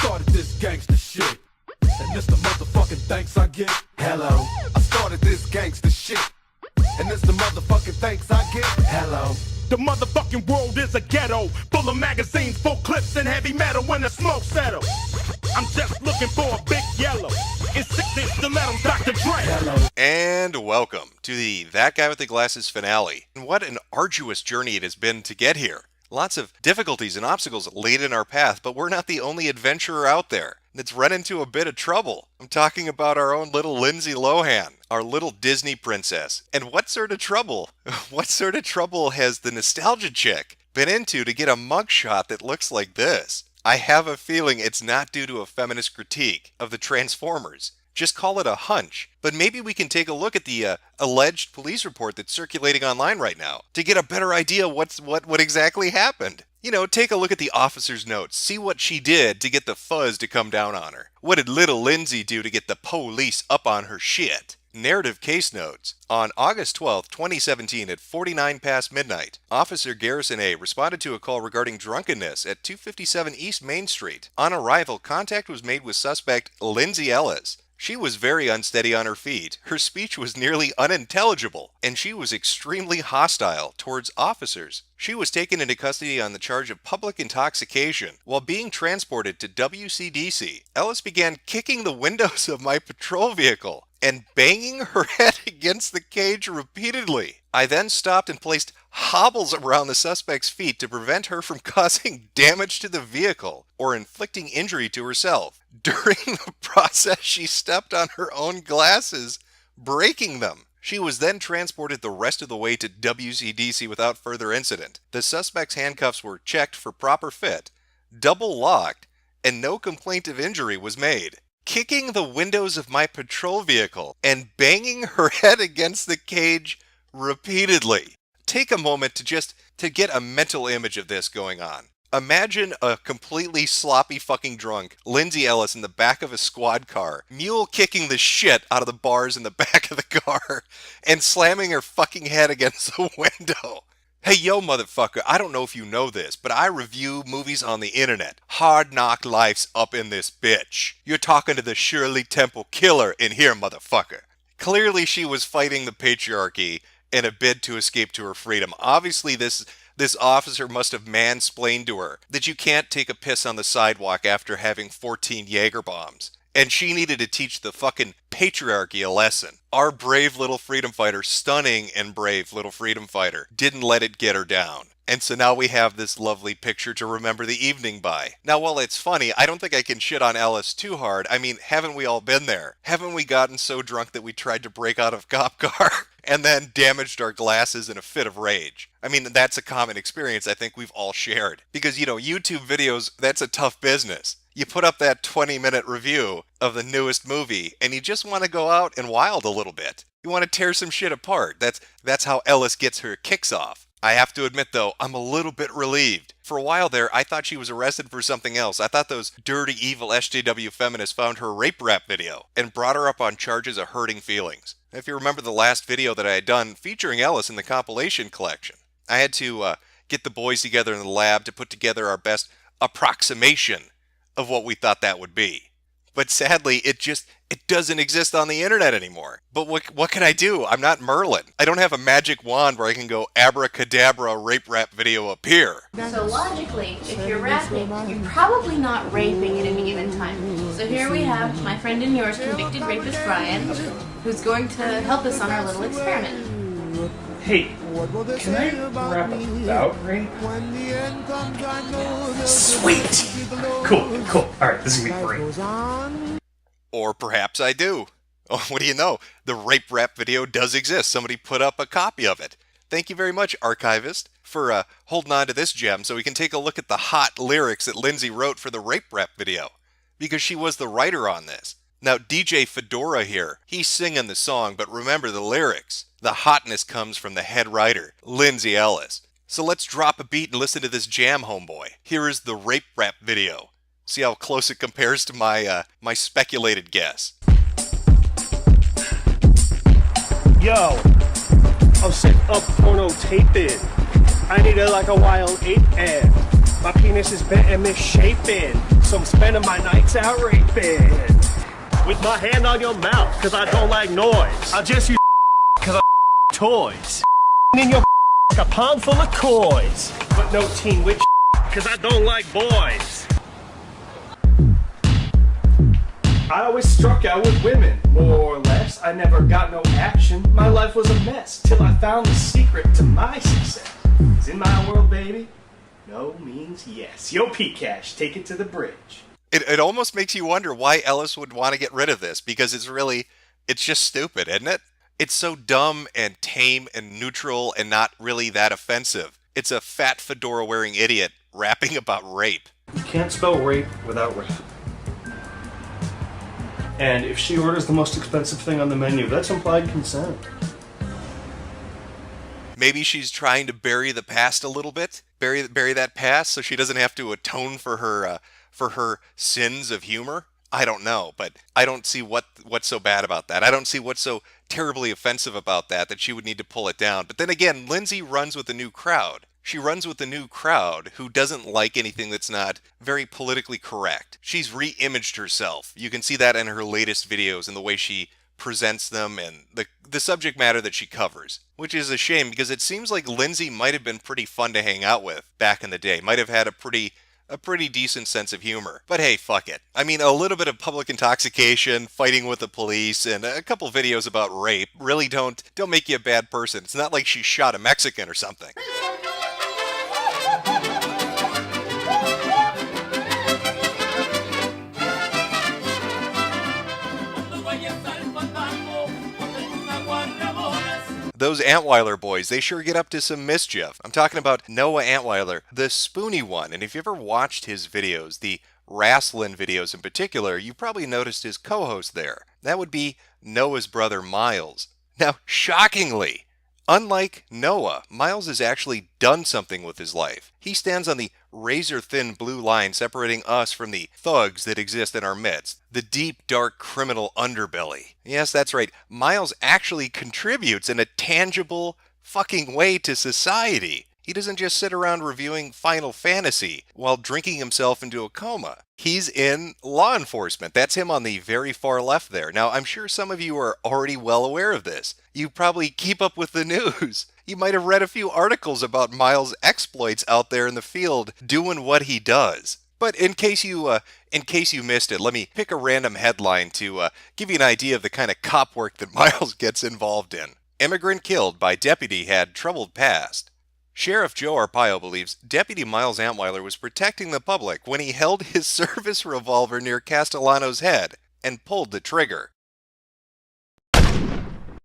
started this gangster shit, and this the motherfucking thanks I get. Hello. I started this gangster shit, and this the motherfucking thanks I get. Hello. The motherfucking world is a ghetto, full of magazines, full clips, and heavy metal when the smoke settles. I'm just looking for a big yellow. It's 6-inch stilettos, Dr. Dre. Hello. And welcome to the That Guy with the Glasses finale. And what an arduous journey it has been to get here. Lots of difficulties and obstacles laid in our path, but we're not the only adventurer out there that's run into a bit of trouble. I'm talking about our own little Lindsay Lohan, our little Disney princess. And what sort of trouble has the nostalgia chick been into to get a mugshot that looks like this? I have a feeling it's not due to a feminist critique of the Transformers. Just call it a hunch. But maybe we can take a look at the alleged police report that's circulating online right now to get a better idea what exactly happened. You know, take a look at the officer's notes. See what she did to get the fuzz to come down on her. What did little Lindsay do to get the police up on her shit? Narrative case notes. On August 12, 2017 at 49 past midnight, Officer Garrison A. responded to a call regarding drunkenness at 257 East Main Street. On arrival, contact was made with suspect Lindsay Ellis. She was very unsteady on her feet, her speech was nearly unintelligible, and she was extremely hostile towards officers. She was taken into custody on the charge of public intoxication. While being transported to WCDC, Ellis began kicking the windows of my patrol vehicle and banging her head against the cage repeatedly. I then stopped and placed hobbles around the suspect's feet to prevent her from causing damage to the vehicle or inflicting injury to herself. During the process, she stepped on her own glasses, breaking them. She was then transported the rest of the way to WCDC without further incident. The suspect's handcuffs were checked for proper fit, double locked, and no complaint of injury was made. Kicking the windows of my patrol vehicle and banging her head against the cage repeatedly. Take a moment to get a mental image of this going on. Imagine a completely sloppy fucking drunk Lindsay Ellis in the back of a squad car, mule kicking the shit out of the bars in the back of the car, and slamming her fucking head against the window. Hey yo motherfucker, I don't know if you know this, but I review movies on the internet. Hard Knock Life's up in this bitch. You're talking to the Shirley Temple killer in here, motherfucker. Clearly she was fighting the patriarchy in a bid to escape to her freedom. Obviously this officer must have mansplained to her that you can't take a piss on the sidewalk after having 14 Jaeger bombs. And she needed to teach the fucking patriarchy a lesson. Our brave little freedom fighter, stunning and brave little freedom fighter, didn't let it get her down. And so now we have this lovely picture to remember the evening by. Now, while it's funny, I don't think I can shit on Ellis too hard. I mean, haven't we all been there? Haven't we gotten so drunk that we tried to break out of cop car and then damaged our glasses in a fit of rage? I mean, that's a common experience I think we've all shared. Because, you know, YouTube videos, that's a tough business. You put up that 20-minute review of the newest movie, and you just want to go out and wild a little bit. You want to tear some shit apart. That's how Ellis gets her kicks off. I have to admit, though, I'm a little bit relieved. For a while there, I thought she was arrested for something else. I thought those dirty, evil SJW feminists found her rape rap video and brought her up on charges of hurting feelings. If you remember the last video that I had done featuring Ellis in the compilation collection, I had to get the boys together in the lab to put together our best approximation of what we thought that would be. But sadly, it doesn't exist on the internet anymore. But what can I do? I'm not Merlin. I don't have a magic wand where I can go abracadabra rape rap video appear. So logically, if you're rapping, you're probably not raping at any given time. So here we have my friend and yours, convicted rapist Brian, who's going to help us on our little experiment. Hey, can I rap about rape? Sweet! Cool. Alright, this is gonna be great. Or perhaps I do. Oh, what do you know? The rape rap video does exist. Somebody put up a copy of it. Thank you very much, archivist, for holding on to this gem so we can take a look at the hot lyrics that Lindsay wrote for the rape rap video. Because she was the writer on this. Now, DJ Fedora here, he's singing the song, but remember the lyrics. The hotness comes from the head writer, Lindsay Ellis. So let's drop a beat and listen to this jam, homeboy. Here is the rape rap video. See how close it compares to my speculated guess. Yo, I'll set up porno taping. I need it like a wild ape ad. My penis is bent and misshapen. So I'm spending my nights out raping. With my hand on your mouth, cause I don't like noise. I just use cause I toys. In your a pound full of coins. But no teen witch cause I don't like boys. I always struck out with women, more or less. I never got no action. My life was a mess till I found the secret to my success. 'Cause in my world, baby, no means yes. Yo, P-Cash, take it to the bridge. It almost makes you wonder why Ellis would want to get rid of this, because it's just stupid, isn't it? It's so dumb and tame and neutral and not really that offensive. It's a fat fedora-wearing idiot rapping about rape. You can't spell rape without rape. And if she orders the most expensive thing on the menu, that's implied consent. Maybe she's trying to bury the past a little bit, bury that past, so she doesn't have to atone for her sins of humor. I don't know, but I don't see what's so bad about that. I don't see what's so terribly offensive about that she would need to pull it down. But then again, Lindsay runs with a new crowd. She runs with a new crowd who doesn't like anything that's not very politically correct. She's re-imaged herself. You can see that in her latest videos and the way she presents them and the subject matter that she covers, which is a shame because it seems like Lindsay might have been pretty fun to hang out with back in the day. Might have had a pretty decent sense of humor. But hey, fuck it. I mean, a little bit of public intoxication, fighting with the police, and a couple videos about rape really don't make you a bad person. It's not like she shot a Mexican or something. Those Antweiler boys, they sure get up to some mischief. I'm talking about Noah Antweiler, the spoony one. And if you ever watched his videos, the wrestling videos in particular, you probably noticed his co-host there. That would be Noah's brother Miles. Now, shockingly, unlike Noah, Miles has actually done something with his life. He stands on the razor-thin blue line separating us from the thugs that exist in our midst. The deep, dark criminal underbelly. Yes, that's right. Miles actually contributes in a tangible fucking way to society. He doesn't just sit around reviewing Final Fantasy while drinking himself into a coma. He's in law enforcement. That's him on the very far left there. Now, I'm sure some of you are already well aware of this. You probably keep up with the news. You might have read a few articles about Miles' exploits out there in the field doing what he does. But in case you missed it, let me pick a random headline to give you an idea of the kind of cop work that Miles gets involved in. Immigrant killed by deputy had troubled past. Sheriff Joe Arpaio believes Deputy Miles Antweiler was protecting the public when he held his service revolver near Castellano's head and pulled the trigger.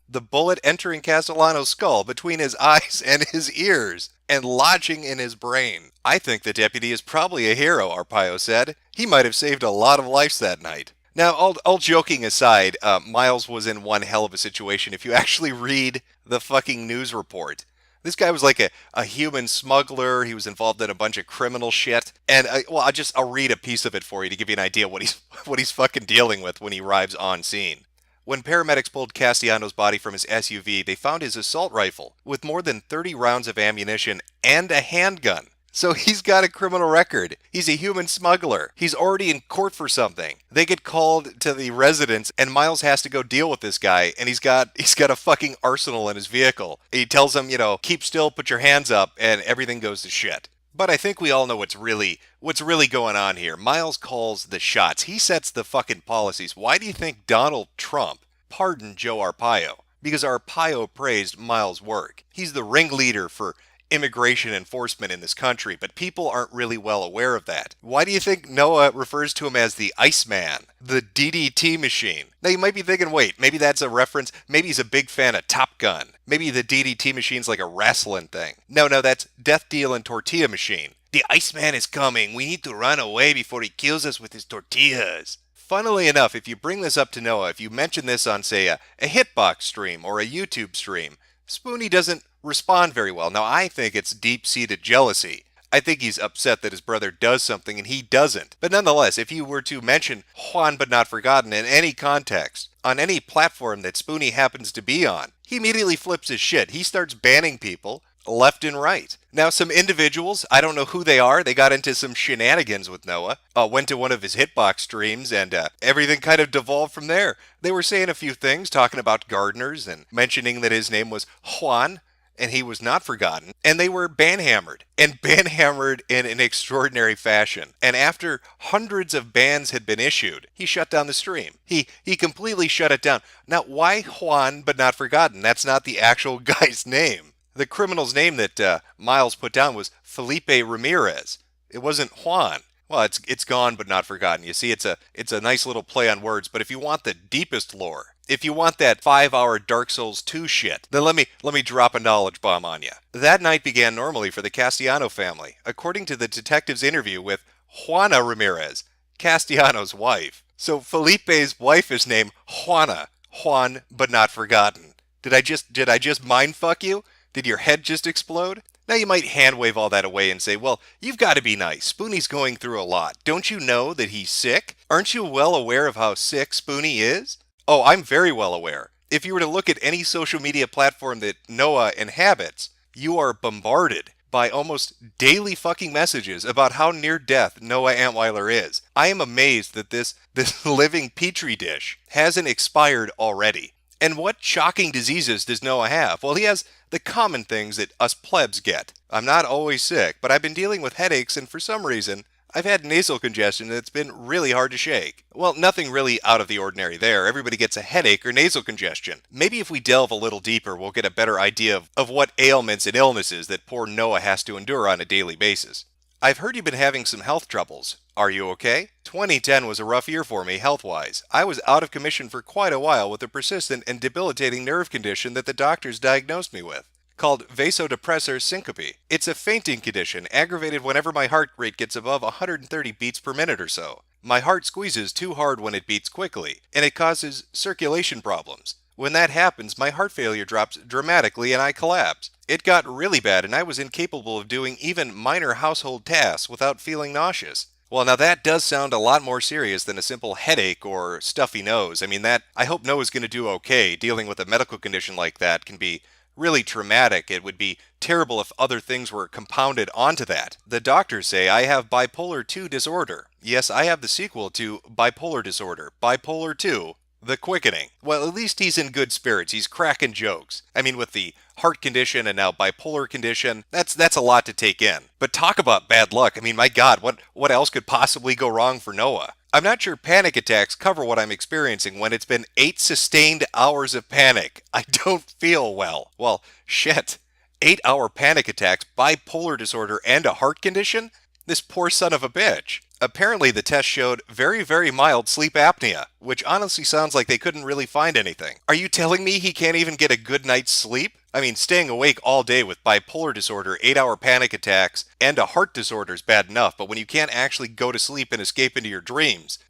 The bullet entering Castellano's skull between his eyes and his ears and lodging in his brain. I think the deputy is probably a hero, Arpaio said. He might have saved a lot of lives that night. Now, all joking aside, Miles was in one hell of a situation if you actually read the fucking news report. This guy was like a human smuggler. He was involved in a bunch of criminal shit. And I'll read a piece of it for you to give you an idea what he's fucking dealing with when he arrives on scene. When paramedics pulled Castellano's body from his SUV, they found his assault rifle with more than 30 rounds of ammunition and a handgun. So he's got a criminal record. He's a human smuggler. He's already in court for something. They get called to the residence and Miles has to go deal with this guy, and he's got a fucking arsenal in his vehicle. He tells him, keep still, put your hands up, and everything goes to shit. But I think we all know what's really going on here. Miles calls the shots. He sets the fucking policies. Why do you think Donald Trump pardoned Joe Arpaio? Because Arpaio praised Miles' work. He's the ringleader for immigration enforcement in this country, but people aren't really well aware of that. Why do you think Noah refers to him as the Iceman, the DDT machine? Now you might be thinking, wait, maybe that's a reference, maybe he's a big fan of Top Gun. Maybe the DDT machine's like a wrestling thing. No, that's Death Dealing Tortilla Machine. The Iceman is coming, we need to run away before he kills us with his tortillas. Funnily enough, if you bring this up to Noah, if you mention this on, say, a Hitbox stream or a YouTube stream, Spoony doesn't respond very well. Now, I think it's deep-seated jealousy. I think he's upset that his brother does something and he doesn't. But nonetheless, if you were to mention Juan but not forgotten in any context, on any platform that Spoony happens to be on, he immediately flips his shit. He starts banning people left and right. Now, some individuals, I don't know who they are, they got into some shenanigans with Noah, went to one of his hitbox streams, and everything kind of devolved from there. They were saying a few things, talking about gardeners, and mentioning that his name was Juan, and he was not forgotten, and they were banhammered in an extraordinary fashion. And after hundreds of bans had been issued, he shut down the stream. He completely shut it down. Now, why Juan but not forgotten? That's not the actual guy's name. The criminal's name that Miles put down was Felipe Ramirez. It wasn't Juan. Well, it's gone but not forgotten. You see, it's a nice little play on words, but if you want the deepest lore, if you want that 5-hour Dark Souls 2 shit, then let me drop a knowledge bomb on you. That night began normally for the Castellano family, according to the detective's interview with Juana Ramirez, Castellano's wife. So Felipe's wife is named Juana, Juan but not forgotten. Did I just mind fuck you? Did your head just explode? Now you might hand wave all that away and say, well, you've got to be nice. Spoonie's going through a lot. Don't you know that he's sick? Aren't you well aware of how sick Spoonie is? Oh, I'm very well aware. If you were to look at any social media platform that Noah inhabits, you are bombarded by almost daily fucking messages about how near death Noah Antweiler is. I am amazed that this living petri dish hasn't expired already. And what shocking diseases does Noah have? Well, he has the common things that us plebs get. I'm not always sick, but I've been dealing with headaches, and for some reason, I've had nasal congestion that's been really hard to shake. Well, nothing really out of the ordinary there. Everybody gets a headache or nasal congestion. Maybe if we delve a little deeper, we'll get a better idea of what ailments and illnesses that poor Noah has to endure on a daily basis. I've heard you've been having some health troubles. Are you okay? 2010 was a rough year for me, health-wise. I was out of commission for quite a while with a persistent and debilitating nerve condition that the doctors diagnosed me with, called vasodepressor syncope. It's a fainting condition, aggravated whenever my heart rate gets above 130 beats per minute or so. My heart squeezes too hard when it beats quickly, and it causes circulation problems. When that happens, my heart failure drops dramatically and I collapse. It got really bad, and I was incapable of doing even minor household tasks without feeling nauseous. Well, now that does sound a lot more serious than a simple headache or stuffy nose. I mean, I hope Noah's going to do okay. Dealing with a medical condition like that can be really traumatic. It would be terrible if other things were compounded onto that. The doctors say I have bipolar 2 disorder. Yes, I have the sequel to bipolar disorder, Bipolar 2, The Quickening. Well, at least he's in good spirits. He's cracking jokes. I mean, with the heart condition and now bipolar condition, that's a lot to take in. But talk about bad luck. I mean, my God, what else could possibly go wrong for Noah? I'm not sure panic attacks cover what I'm experiencing when it's been 8 sustained hours of panic. I don't feel well. Well, shit. 8-hour panic attacks, bipolar disorder, and a heart condition? This poor son of a bitch. Apparently the test showed very, very mild sleep apnea, which honestly sounds like they couldn't really find anything. Are you telling me he can't even get a good night's sleep? I mean, staying awake all day with bipolar disorder, 8-hour panic attacks, and a heart disorder is bad enough, but when you can't actually go to sleep and escape into your dreams,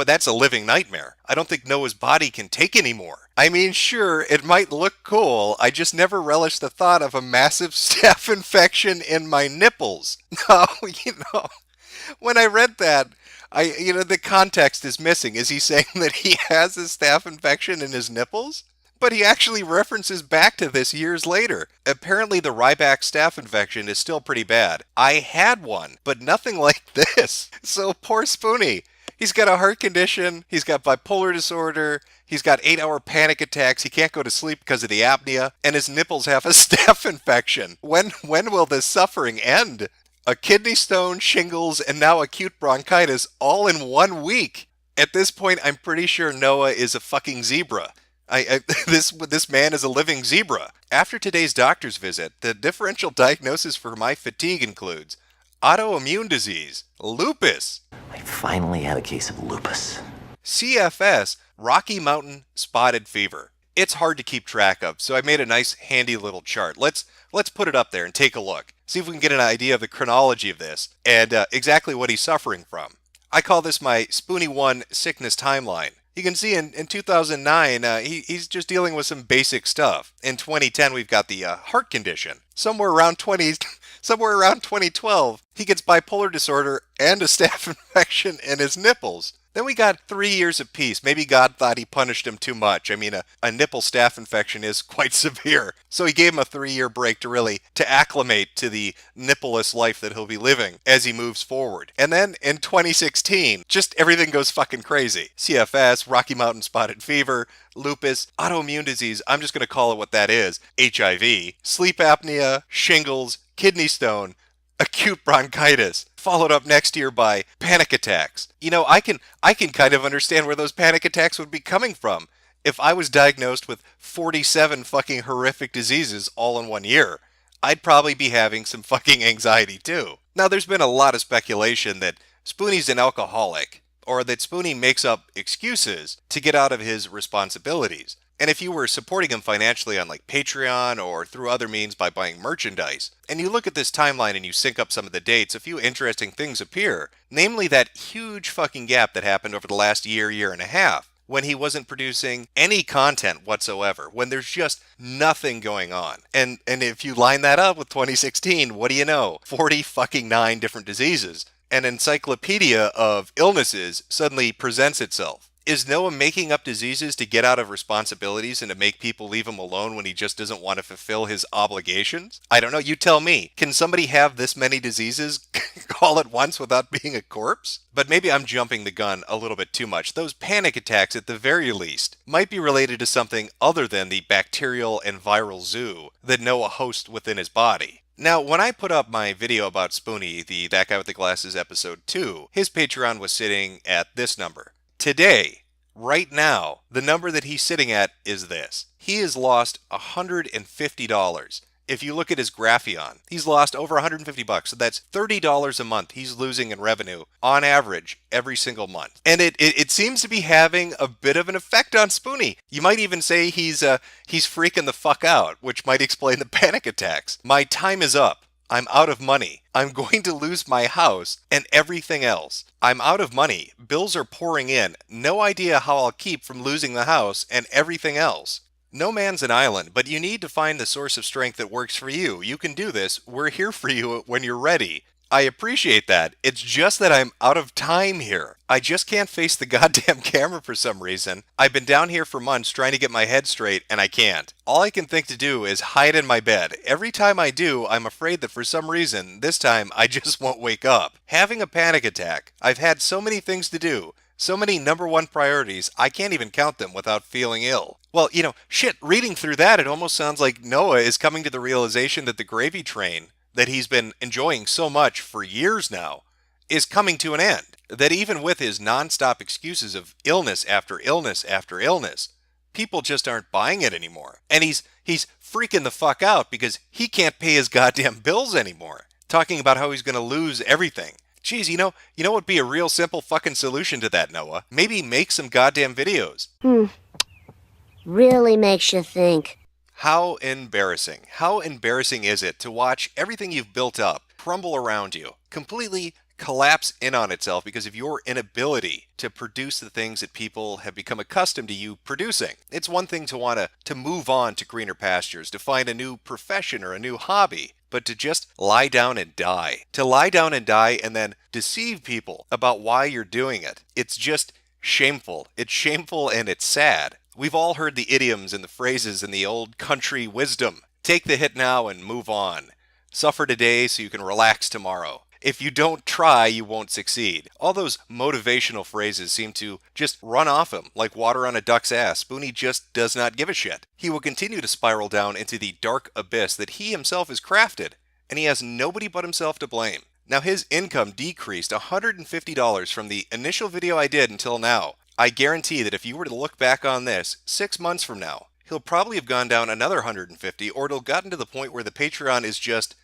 that's a living nightmare. I don't think Noah's body can take anymore. I mean, sure, it might look cool, I just never relished the thought of a massive staph infection in my nipples. No, when I read that, the context is missing. Is he saying that he has a staph infection in his nipples? But he actually references back to this years later. Apparently the Ryback staph infection is still pretty bad. I had one, but nothing like this. So poor Spoonie. He's got a heart condition, he's got bipolar disorder, he's got 8-hour panic attacks, he can't go to sleep because of the apnea, and his nipples have a staph infection. When will this suffering end? A kidney stone, shingles, and now acute bronchitis all in 1 week. At this point, I'm pretty sure Noah is a fucking zebra. This man is a living zebra. After today's doctor's visit, the differential diagnosis for my fatigue includes autoimmune disease, lupus. I finally have a case of lupus. CFS, Rocky Mountain Spotted Fever. It's hard to keep track of, so I made a nice handy little chart. Let's put it up there and take a look. See if we can get an idea of the chronology of this and exactly what he's suffering from. I call this my Spoonie 1 sickness timeline. You can see in 2009, he's just dealing with some basic stuff. In 2010, we've got the heart condition. Somewhere around somewhere around 2012, he gets bipolar disorder and a staph infection in his nipples. Then we got 3 years of peace. Maybe God thought he punished him too much. I mean, a nipple staph infection is quite severe. So he gave him a 3-year break to acclimate to the nippleless life that he'll be living as he moves forward. And then in 2016, just everything goes fucking crazy. CFS, Rocky Mountain Spotted Fever, lupus, autoimmune disease, I'm just going to call it what that is, HIV, sleep apnea, shingles, kidney stone, acute bronchitis, followed up next year by panic attacks. You know, I can kind of understand where those panic attacks would be coming from. If I was diagnosed with 47 fucking horrific diseases all in 1 year, I'd probably be having some fucking anxiety too. Now, there's been a lot of speculation that Spoonie's an alcoholic, or that Spoonie makes up excuses to get out of his responsibilities. And if you were supporting him financially on like Patreon or through other means by buying merchandise, and you look at this timeline and you sync up some of the dates, a few interesting things appear. Namely that huge fucking gap that happened over the last year and a half, when he wasn't producing any content whatsoever, when there's just nothing going on. And if you line that up with 2016, what do you know? 49 different diseases. An encyclopedia of illnesses suddenly presents itself. Is Noah making up diseases to get out of responsibilities and to make people leave him alone when he just doesn't want to fulfill his obligations? I don't know, you tell me. Can somebody have this many diseases all at once without being a corpse? But maybe I'm jumping the gun a little bit too much. Those panic attacks, at the very least, might be related to something other than the bacterial and viral zoo that Noah hosts within his body. Now, when I put up my video about Spoonie, the That Guy with the Glasses episode 2, his Patreon was sitting at this number. Today, right now, the number that he's sitting at is this. He has lost $150. If you look at his Grapheon, he's lost over $150. So that's $30 a month he's losing in revenue on average every single month. And it seems to be having a bit of an effect on Spoonie. You might even say he's freaking the fuck out, which might explain the panic attacks. My time is up. I'm out of money. I'm going to lose my house and everything else. I'm out of money. Bills are pouring in. No idea how I'll keep from losing the house and everything else. No man's an island, but you need to find the source of strength that works for you. You can do this. We're here for you when you're ready. I appreciate that. It's just that I'm out of time here. I just can't face the goddamn camera for some reason. I've been down here for months trying to get my head straight, and I can't. All I can think to do is hide in my bed. Every time I do, I'm afraid that for some reason, this time, I just won't wake up. Having a panic attack. I've had so many things to do. So many number one priorities, I can't even count them without feeling ill. Well, you know, shit, reading through that, it almost sounds like Noah is coming to the realization that the gravy train that he's been enjoying so much for years now is coming to an end. That even with his nonstop excuses of illness after illness after illness, people just aren't buying it anymore. And he's freaking the fuck out because he can't pay his goddamn bills anymore. Talking about how he's going to lose everything. Geez, you know what would be a real simple fucking solution to that, Noah? Maybe make some goddamn videos. Really makes you think. How embarrassing. How embarrassing is it to watch everything you've built up crumble around you, completely collapse in on itself because of your inability to produce the things that people have become accustomed to you producing. It's one thing to want to move on to greener pastures, to find a new profession or a new hobby, but to just lie down and die. To lie down and die and then deceive people about why you're doing it. It's just shameful. It's shameful and it's sad. We've all heard the idioms and the phrases in the old country wisdom. Take the hit now and move on. Suffer today so you can relax tomorrow. If you don't try, you won't succeed. All those motivational phrases seem to just run off him like water on a duck's ass. Spoonie just does not give a shit. He will continue to spiral down into the dark abyss that he himself has crafted, and he has nobody but himself to blame. Now his income decreased $150 from the initial video I did until now. I guarantee that if you were to look back on this 6 months from now, he'll probably have gone down another $150, or it'll gotten to the point where the Patreon is just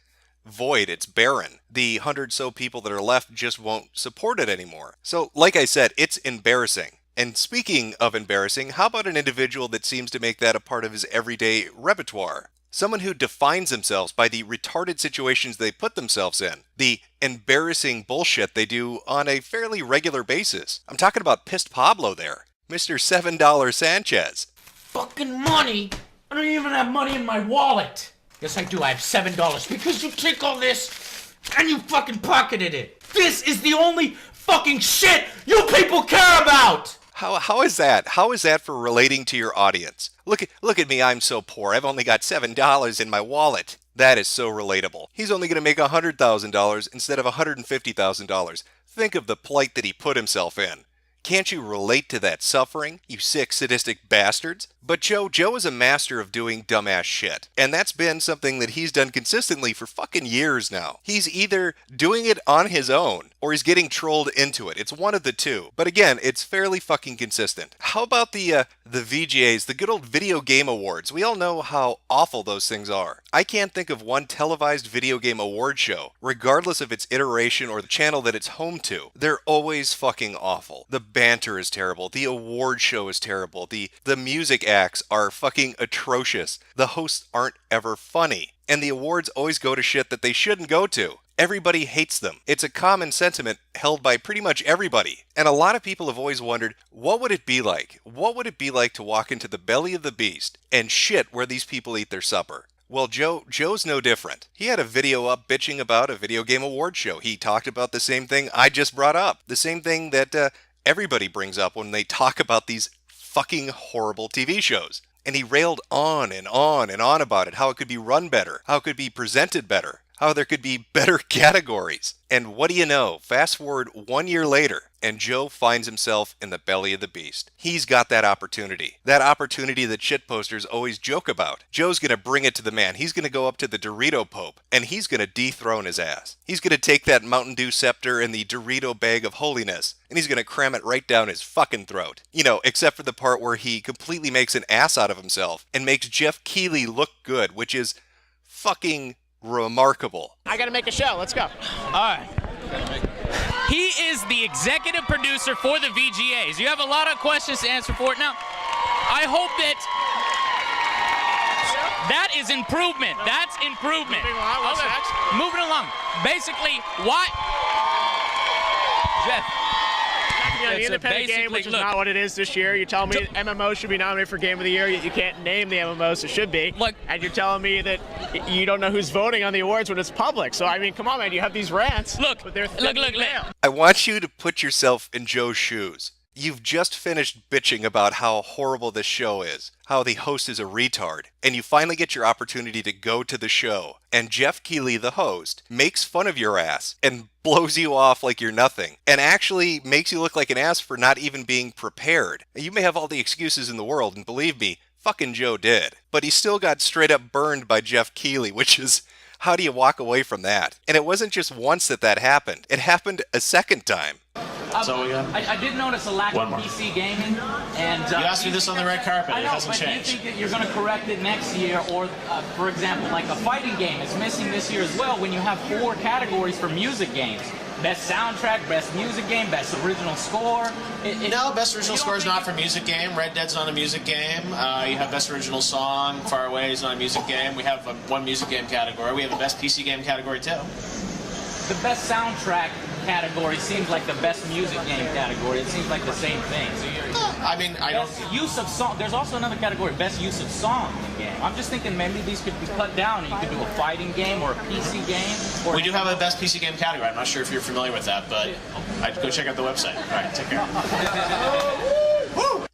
void, it's barren. The 100 so people that are left just won't support it anymore. So, like I said, it's embarrassing. And speaking of embarrassing, how about an individual that seems to make that a part of his everyday repertoire? Someone who defines themselves by the retarded situations they put themselves in. The embarrassing bullshit they do on a fairly regular basis. I'm talking about Pissed Pablo there. Mr. $7 Sanchez. Fucking money? I don't even have money in my wallet. Yes, I do. I have $7 because you took all this and you fucking pocketed it. This is the only fucking shit you people care about! How is that? How is that for relating to your audience? Look at me, I'm so poor. I've only got $7 in my wallet. That is so relatable. He's only going to make $100,000 instead of $150,000. Think of the plight that he put himself in. Can't you relate to that suffering, you sick, sadistic bastards? But Joe is a master of doing dumbass shit. And that's been something that he's done consistently for fucking years now. He's either doing it on his own, or he's getting trolled into it. It's one of the two. But again, it's fairly fucking consistent. How about the VGAs, the good old video game awards? We all know how awful those things are. I can't think of one televised video game award show, regardless of its iteration or the channel that it's home to. They're always fucking awful. The banter is terrible. The award show is terrible. The music acts are fucking atrocious. The hosts aren't ever funny. And the awards always go to shit that they shouldn't go to. Everybody hates them. It's a common sentiment held by pretty much everybody. And a lot of people have always wondered, what would it be like? What would it be like to walk into the belly of the beast and shit where these people eat their supper? Well, Joe's no different. He had a video up bitching about a video game award show. He talked about the same thing I just brought up. The same thing that everybody brings up when they talk about these fucking horrible TV shows. And he railed on and on and on about it, how it could be run better, how it could be presented better, how there could be better categories. And what do you know? Fast forward 1 year later, and Joe finds himself in the belly of the beast. He's got that opportunity that shitposters always joke about. Joe's gonna bring it to the man. He's gonna go up to the Dorito Pope, and he's gonna dethrone his ass. He's gonna take that Mountain Dew scepter and the Dorito bag of holiness, and he's gonna cram it right down his fucking throat. You know, except for the part where he completely makes an ass out of himself and makes Jeff Keighley look good, which is fucking remarkable. I gotta make a show. Let's go. All right. He is the executive producer for the VGAs. You have a lot of questions to answer for it. Now, I hope that is improvement. That's improvement. Moving along. What's next? Moving along. Basically, why? Jeff. The independent game, which is not what it is this year. You're telling me MMO should be nominated for Game of the Year, yet you can't name the MMOs it should be. Look, and you're telling me that you don't know who's voting on the awards when it's public. So, I mean, come on, man. You have these rants. Look. I want you to put yourself in Joe's shoes. You've just finished bitching about how horrible this show is, how the host is a retard, and you finally get your opportunity to go to the show, and Jeff Keighley, the host, makes fun of your ass and blows you off like you're nothing, and actually makes you look like an ass for not even being prepared. You may have all the excuses in the world, and believe me, fucking Joe did, but he still got straight up burned by Jeff Keighley, which is, how do you walk away from that? And it wasn't just once that happened, it happened a second time. I did notice a lack of PC gaming, and you asked me this on the red carpet. I know, it hasn't but changed. do you think that you're going to correct it next year, or for example, like a fighting game is missing this year as well? When you have 4 categories for music games: best soundtrack, best music game, best original score. No, best original score is not for music game. Red Dead's not a music game. You have best original song. Far Away is not a music game. We have one music game category. We have a best PC game category too. The best soundtrack category seems like the best music game category. It seems like the same thing. So I mean, I don't. Use of song. There's also another category, best use of song in the game. I'm just thinking maybe these could be cut down, and you could do a fighting game or a PC game. Or we do have a best PC game category. I'm not sure if you're familiar with that, but I'd go check out the website. All right, take care.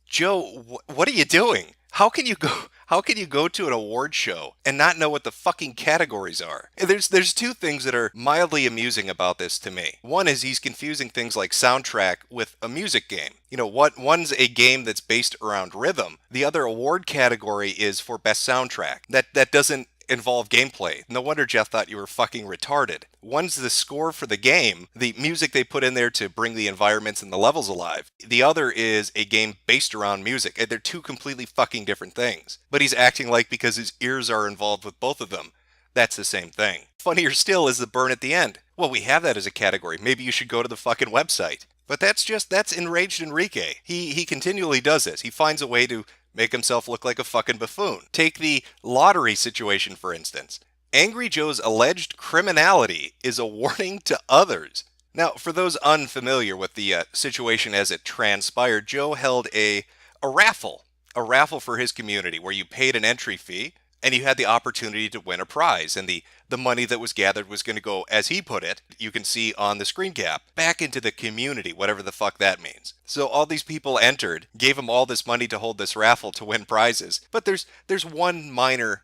Joe, what are you doing? How can you go to an award show and not know what the fucking categories are? There's 2 things that are mildly amusing about this to me. One is he's confusing things like soundtrack with a music game. You know, one's a game that's based around rhythm. The other award category is for best soundtrack. That doesn't involve gameplay. No wonder Jeff thought you were fucking retarded. One's the score for the game, the music they put in there to bring the environments and the levels alive. The other is a game based around music. They're 2 completely fucking different things. But he's acting like because his ears are involved with both of them, that's the same thing. Funnier still is the burn at the end. Well, we have that as a category. Maybe you should go to the fucking website. But that's enraged Enrique. He continually does this. He finds a way to make himself look like a fucking buffoon. Take the lottery situation, for instance. Angry Joe's alleged criminality is a warning to others. Now, for those unfamiliar with the situation as it transpired, Joe held a raffle for his community where you paid an entry fee and you had the opportunity to win a prize, and the money that was gathered was going to go, as he put it, you can see on the screen cap, back into the community, whatever the fuck that means. So all these people entered, gave them all this money to hold this raffle to win prizes, but there's one minor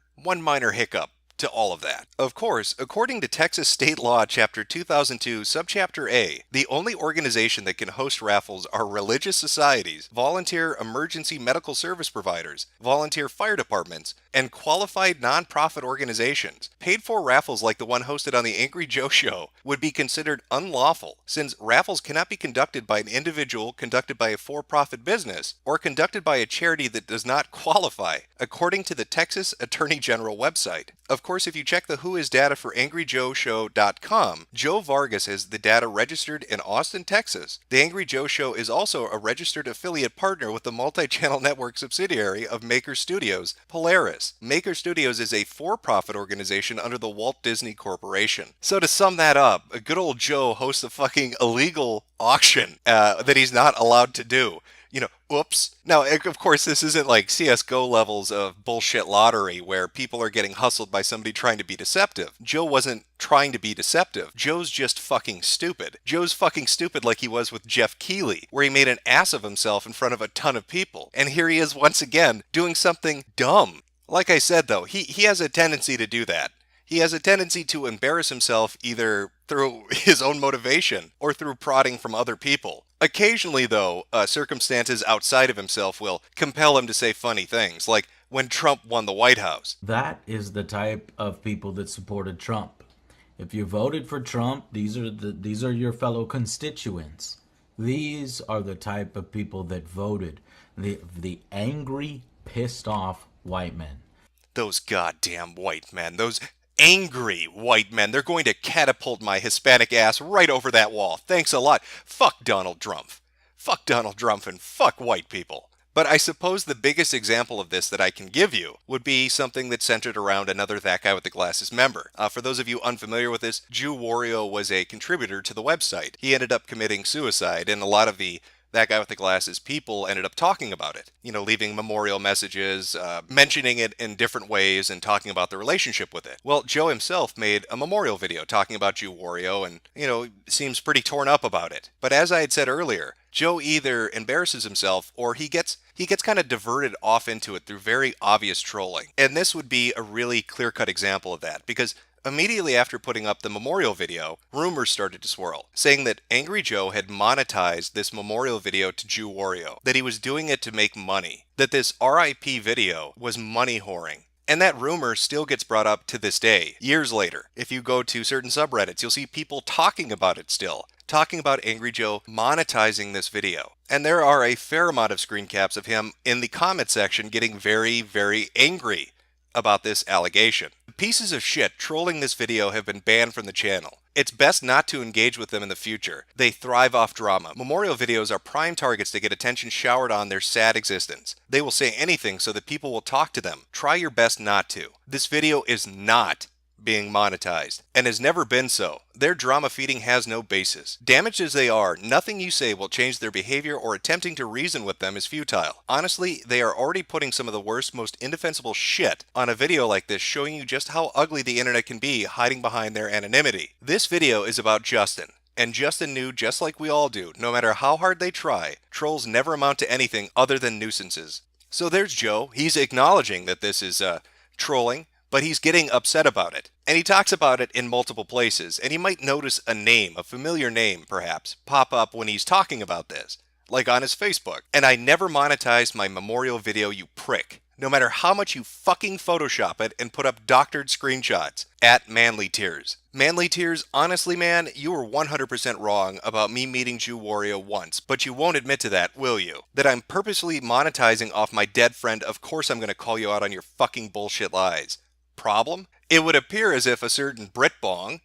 hiccup to all of that. Of course, according to Texas State Law, Chapter 2002, Subchapter A, the only organization that can host raffles are religious societies, volunteer emergency medical service providers, volunteer fire departments, and qualified nonprofit organizations. Paid-for raffles like the one hosted on the Angry Joe Show would be considered unlawful, since raffles cannot be conducted by an individual, conducted by a for-profit business, or conducted by a charity that does not qualify, according to the Texas Attorney General website. Of course, if you check the Who Is data for AngryJoeShow.com, Joe Vargas has the data registered in Austin, Texas. The Angry Joe Show is also a registered affiliate partner with the multi-channel network subsidiary of Maker Studios, Polaris. Maker Studios is a for-profit organization under the Walt Disney Corporation. So to sum that up, a good old Joe hosts a fucking illegal auction that he's not allowed to do. You know, whoops. Now, of course, this isn't like CSGO levels of bullshit lottery where people are getting hustled by somebody trying to be deceptive. Joe wasn't trying to be deceptive. Joe's just fucking stupid. Joe's fucking stupid like he was with Jeff Keighley, where he made an ass of himself in front of a ton of people. And here he is once again doing something dumb. Like I said, though, he has a tendency to do that. He has a tendency to embarrass himself either through his own motivation or through prodding from other people. Occasionally, though, circumstances outside of himself will compel him to say funny things, like when Trump won the White House. That is the type of people that supported Trump. If you voted for Trump, these are your fellow constituents. These are the type of people that voted. The angry, pissed off white men. Those goddamn white men. Those angry white men. They're going to catapult my Hispanic ass right over that wall. Thanks a lot. Fuck Donald Trump. Fuck Donald Trump and fuck white people. But I suppose the biggest example of this that I can give you would be something that's centered around another That Guy with the Glasses member. For those of you unfamiliar with this, Jew Wario was a contributor to the website. He ended up committing suicide, and a lot of the That Guy with the Glasses people ended up talking about it. You know, leaving memorial messages, mentioning it in different ways, and talking about the relationship with it. Well, Joe himself made a memorial video talking about Jew Wario, and, you know, seems pretty torn up about it. But as I had said earlier, Joe either embarrasses himself or he gets kind of diverted off into it through very obvious trolling. And this would be a really clear-cut example of that, because immediately after putting up the memorial video, rumors started to swirl, saying that Angry Joe had monetized this memorial video to Jew Wario, that he was doing it to make money, that this RIP video was money whoring. And that rumor still gets brought up to this day, years later. If you go to certain subreddits, you'll see people talking about it still, talking about Angry Joe monetizing this video. And there are a fair amount of screen caps of him in the comment section getting very, very angry about this allegation. Pieces of shit trolling this video have been banned from the channel. It's best not to engage with them in the future. They thrive off drama. Memorial videos are prime targets to get attention showered on their sad existence. They will say anything so that people will talk to them. Try your best not to. This video is not being monetized, and has never been so. Their drama feeding has no basis. Damaged as they are, nothing you say will change their behavior, or attempting to reason with them is futile. Honestly, they are already putting some of the worst, most indefensible shit on a video like this, showing you just how ugly the internet can be, hiding behind their anonymity. This video is about Justin. And Justin knew, just like we all do, no matter how hard they try, trolls never amount to anything other than nuisances. So there's Joe. He's acknowledging that this is trolling, but he's getting upset about it. And he talks about it in multiple places, and he might notice a name, a familiar name perhaps, pop up when he's talking about this, like on his Facebook. And I never monetized my memorial video, you prick. No matter how much you fucking Photoshop it and put up doctored screenshots, at Manly Tears. Manly Tears, honestly man, you were 100% wrong about me meeting Jew Wario once, but you won't admit to that, will you? That I'm purposely monetizing off my dead friend, of course I'm gonna call you out on your fucking bullshit lies. Problem? It would appear as if a certain Britbong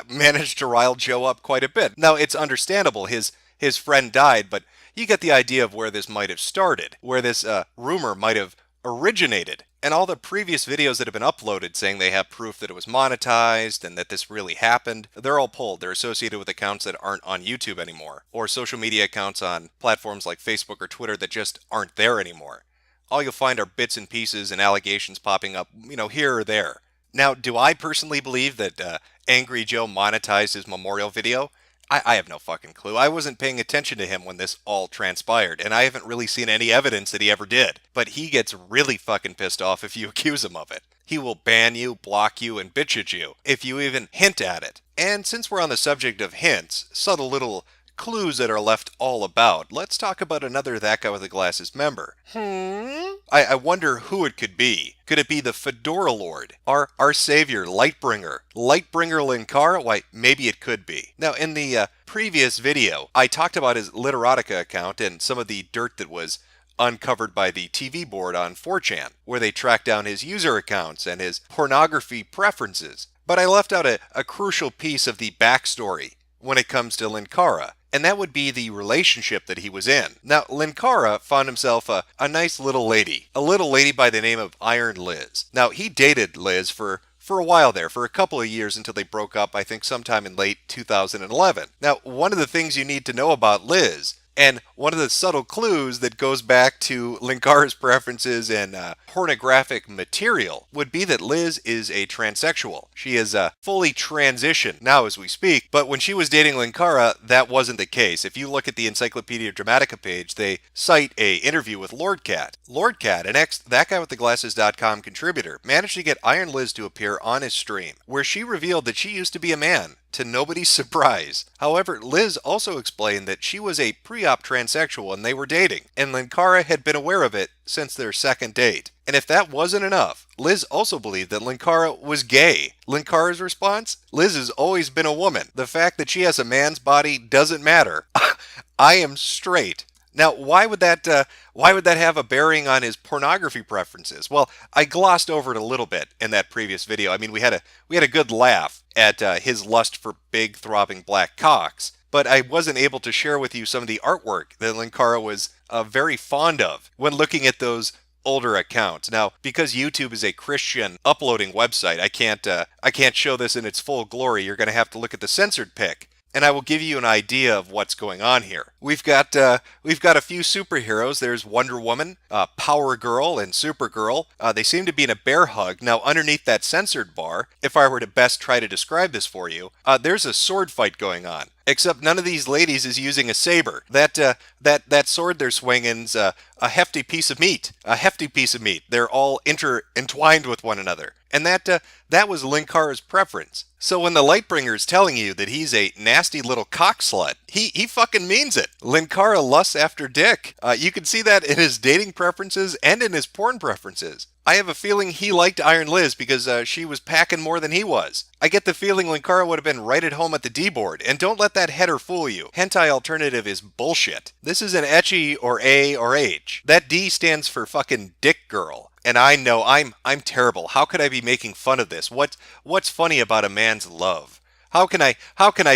managed to rile Joe up quite a bit. Now, it's understandable, his friend died, but you get the idea of where this might have started, where this rumor might have originated. And all the previous videos that have been uploaded saying they have proof that it was monetized and that this really happened, they're all pulled. They're associated with accounts that aren't on YouTube anymore, or social media accounts on platforms like Facebook or Twitter that just aren't there anymore. all you'll find are bits and pieces and allegations popping up, here or there. Now, do I personally believe that Angry Joe monetized his memorial video? I have no fucking clue. I wasn't paying attention to him when this all transpired, and I haven't really seen any evidence that he ever did. But he gets really fucking pissed off if you accuse him of it. He will ban you, block you, and bitch at you if you even hint at it. And since we're on the subject of hints, subtle little clues that are left all about, let's talk about another That Guy with the Glasses member. I wonder who it could be. Could it be the Fedora Lord? Our savior, Lightbringer? Lightbringer Linkara? Why, maybe it could be. Now, in the previous video, I talked about his Literotica account and some of the dirt that was uncovered by the TV board on 4chan, where they tracked down his user accounts and his pornography preferences. But I left out a crucial piece of the backstory when it comes to Linkara, and that would be the relationship that he was in. Now, Linkara found himself a nice little lady by the name of Iron Liz. Now, he dated Liz for a while there, for a couple of years until they broke up, I think sometime in late 2011. Now, one of the things you need to know about Liz, and one of the subtle clues that goes back to Linkara's preferences in pornographic material, would be that Liz is a transsexual. She is fully transitioned now as we speak, but when she was dating Linkara, that wasn't the case. If you look at the Encyclopedia Dramatica page, they cite a interview with Lord Cat. Lord Cat, an ex-ThatGuyWithTheGlasses.com contributor, managed to get Iron Liz to appear on his stream, where she revealed that she used to be a man, to nobody's surprise. However, Liz also explained that she was a pre-op transsexual and they were dating, and Linkara had been aware of it since their second date. And if that wasn't enough, Liz also believed that Linkara was gay. Linkara's response? Liz has always been a woman. The fact that she has a man's body doesn't matter. I am straight. Now, why would that have a bearing on his pornography preferences? Well, I glossed over it a little bit in that previous video. I mean, we had a good laugh at his lust for big, throbbing black cocks, but I wasn't able to share with you some of the artwork that Linkara was very fond of when looking at those older accounts. Now, because YouTube is a Christian uploading website, I can't show this in its full glory. You're going to have to look at the censored pic, and I will give you an idea of what's going on here. We've got a few superheroes. There's Wonder Woman, Power Girl, and Supergirl. They seem to be in a bear hug. Now, underneath that censored bar, if I were to best try to describe this for you, there's a sword fight going on. Except none of these ladies is using a saber. That sword they're swinging's a hefty piece of meat. A hefty piece of meat. They're all entwined with one another. And that was Linkara's preference. So when the Lightbringer is telling you that he's a nasty little cock slut, he fucking means it. Linkara lusts after dick. You can see that in his dating preferences and in his porn preferences. I have a feeling he liked Iron Liz because she was packing more than he was. I get the feeling Linkara would have been right at home at the D-board, and don't let that header fool you. Hentai alternative is bullshit. This is an ecchi or A or H. That D stands for fucking dick girl. And I know I'm terrible. How could I be making fun of this? What's funny about a man's love? How can I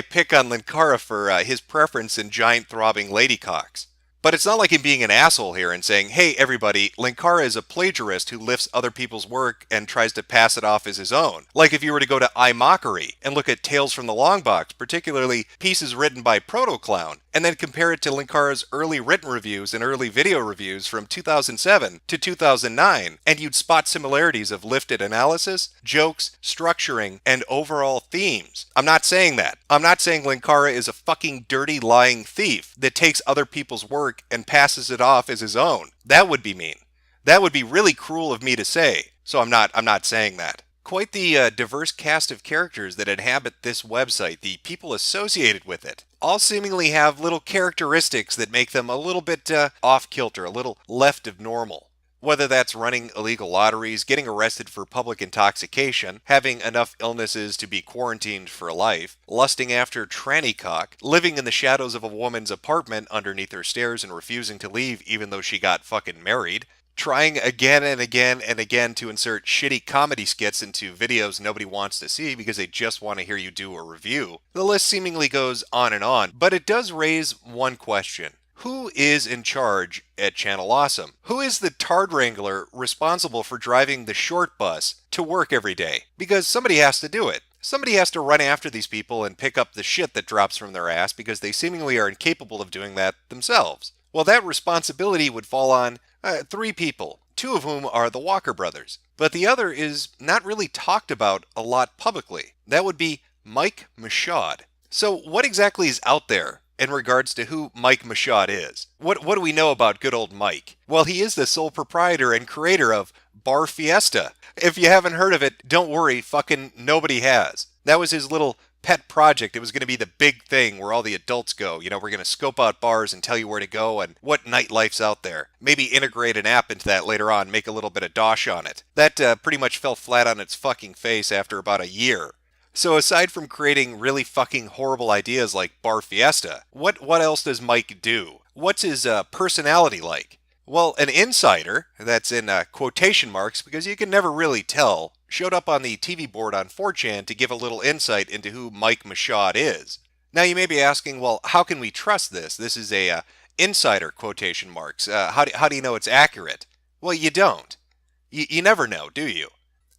pick on Linkara for his preference in giant throbbing ladycocks? But it's not like him being an asshole here and saying, hey everybody, Linkara is a plagiarist who lifts other people's work and tries to pass it off as his own. Like if you were to go to iMockery and look at Tales from the Long Box, particularly pieces written by Proto-Clown, and then compare it to Linkara's early written reviews and early video reviews from 2007 to 2009, and you'd spot similarities of lifted analysis, jokes, structuring, and overall themes. I'm not saying that. I'm not saying Linkara is a fucking dirty lying thief that takes other people's work and passes it off as his own. That would be mean. That would be really cruel of me to say. So I'm not saying that. Quite the diverse cast of characters that inhabit this website, the people associated with it, all seemingly have little characteristics that make them a little bit off-kilter, a little left of normal. Whether that's running illegal lotteries, getting arrested for public intoxication, having enough illnesses to be quarantined for life, lusting after tranny cock, living in the shadows of a woman's apartment underneath her stairs and refusing to leave even though she got fucking married, trying again and again and again to insert shitty comedy skits into videos nobody wants to see because they just want to hear you do a review. The list seemingly goes on, but it does raise one question. Who is in charge at Channel Awesome? Who is the tard wrangler responsible for driving the short bus to work every day? Because somebody has to do it. Somebody has to run after these people and pick up the shit that drops from their ass because they seemingly are incapable of doing that themselves. Well, that responsibility would fall on three people. two of whom are the Walker brothers. But the other is not really talked about a lot publicly. That would be Mike Michaud. So what exactly is out there in regards to who Mike Michaud is? What do we know about good old Mike? Well, he is the sole proprietor and creator of Bar Fiesta. If you haven't heard of it, don't worry, fucking nobody has. That was his little pet project. It was going to be the big thing where all the adults go. You know, we're going to scope out bars and tell you where to go and what nightlife's out there. Maybe integrate an app into that later on, make a little bit of dosh on it. That pretty much fell flat on its fucking face after about a year. So aside from creating really fucking horrible ideas like Bar Fiesta, what else does Mike do? What's his personality like? Well, an insider, that's in quotation marks because you can never really tell, showed up on the TV board on 4chan to give a little insight into who Mike Michaud is. Now you may be asking, well, how can we trust this? This is a insider, quotation marks. How do you know it's accurate? Well, you don't. You never know, do you?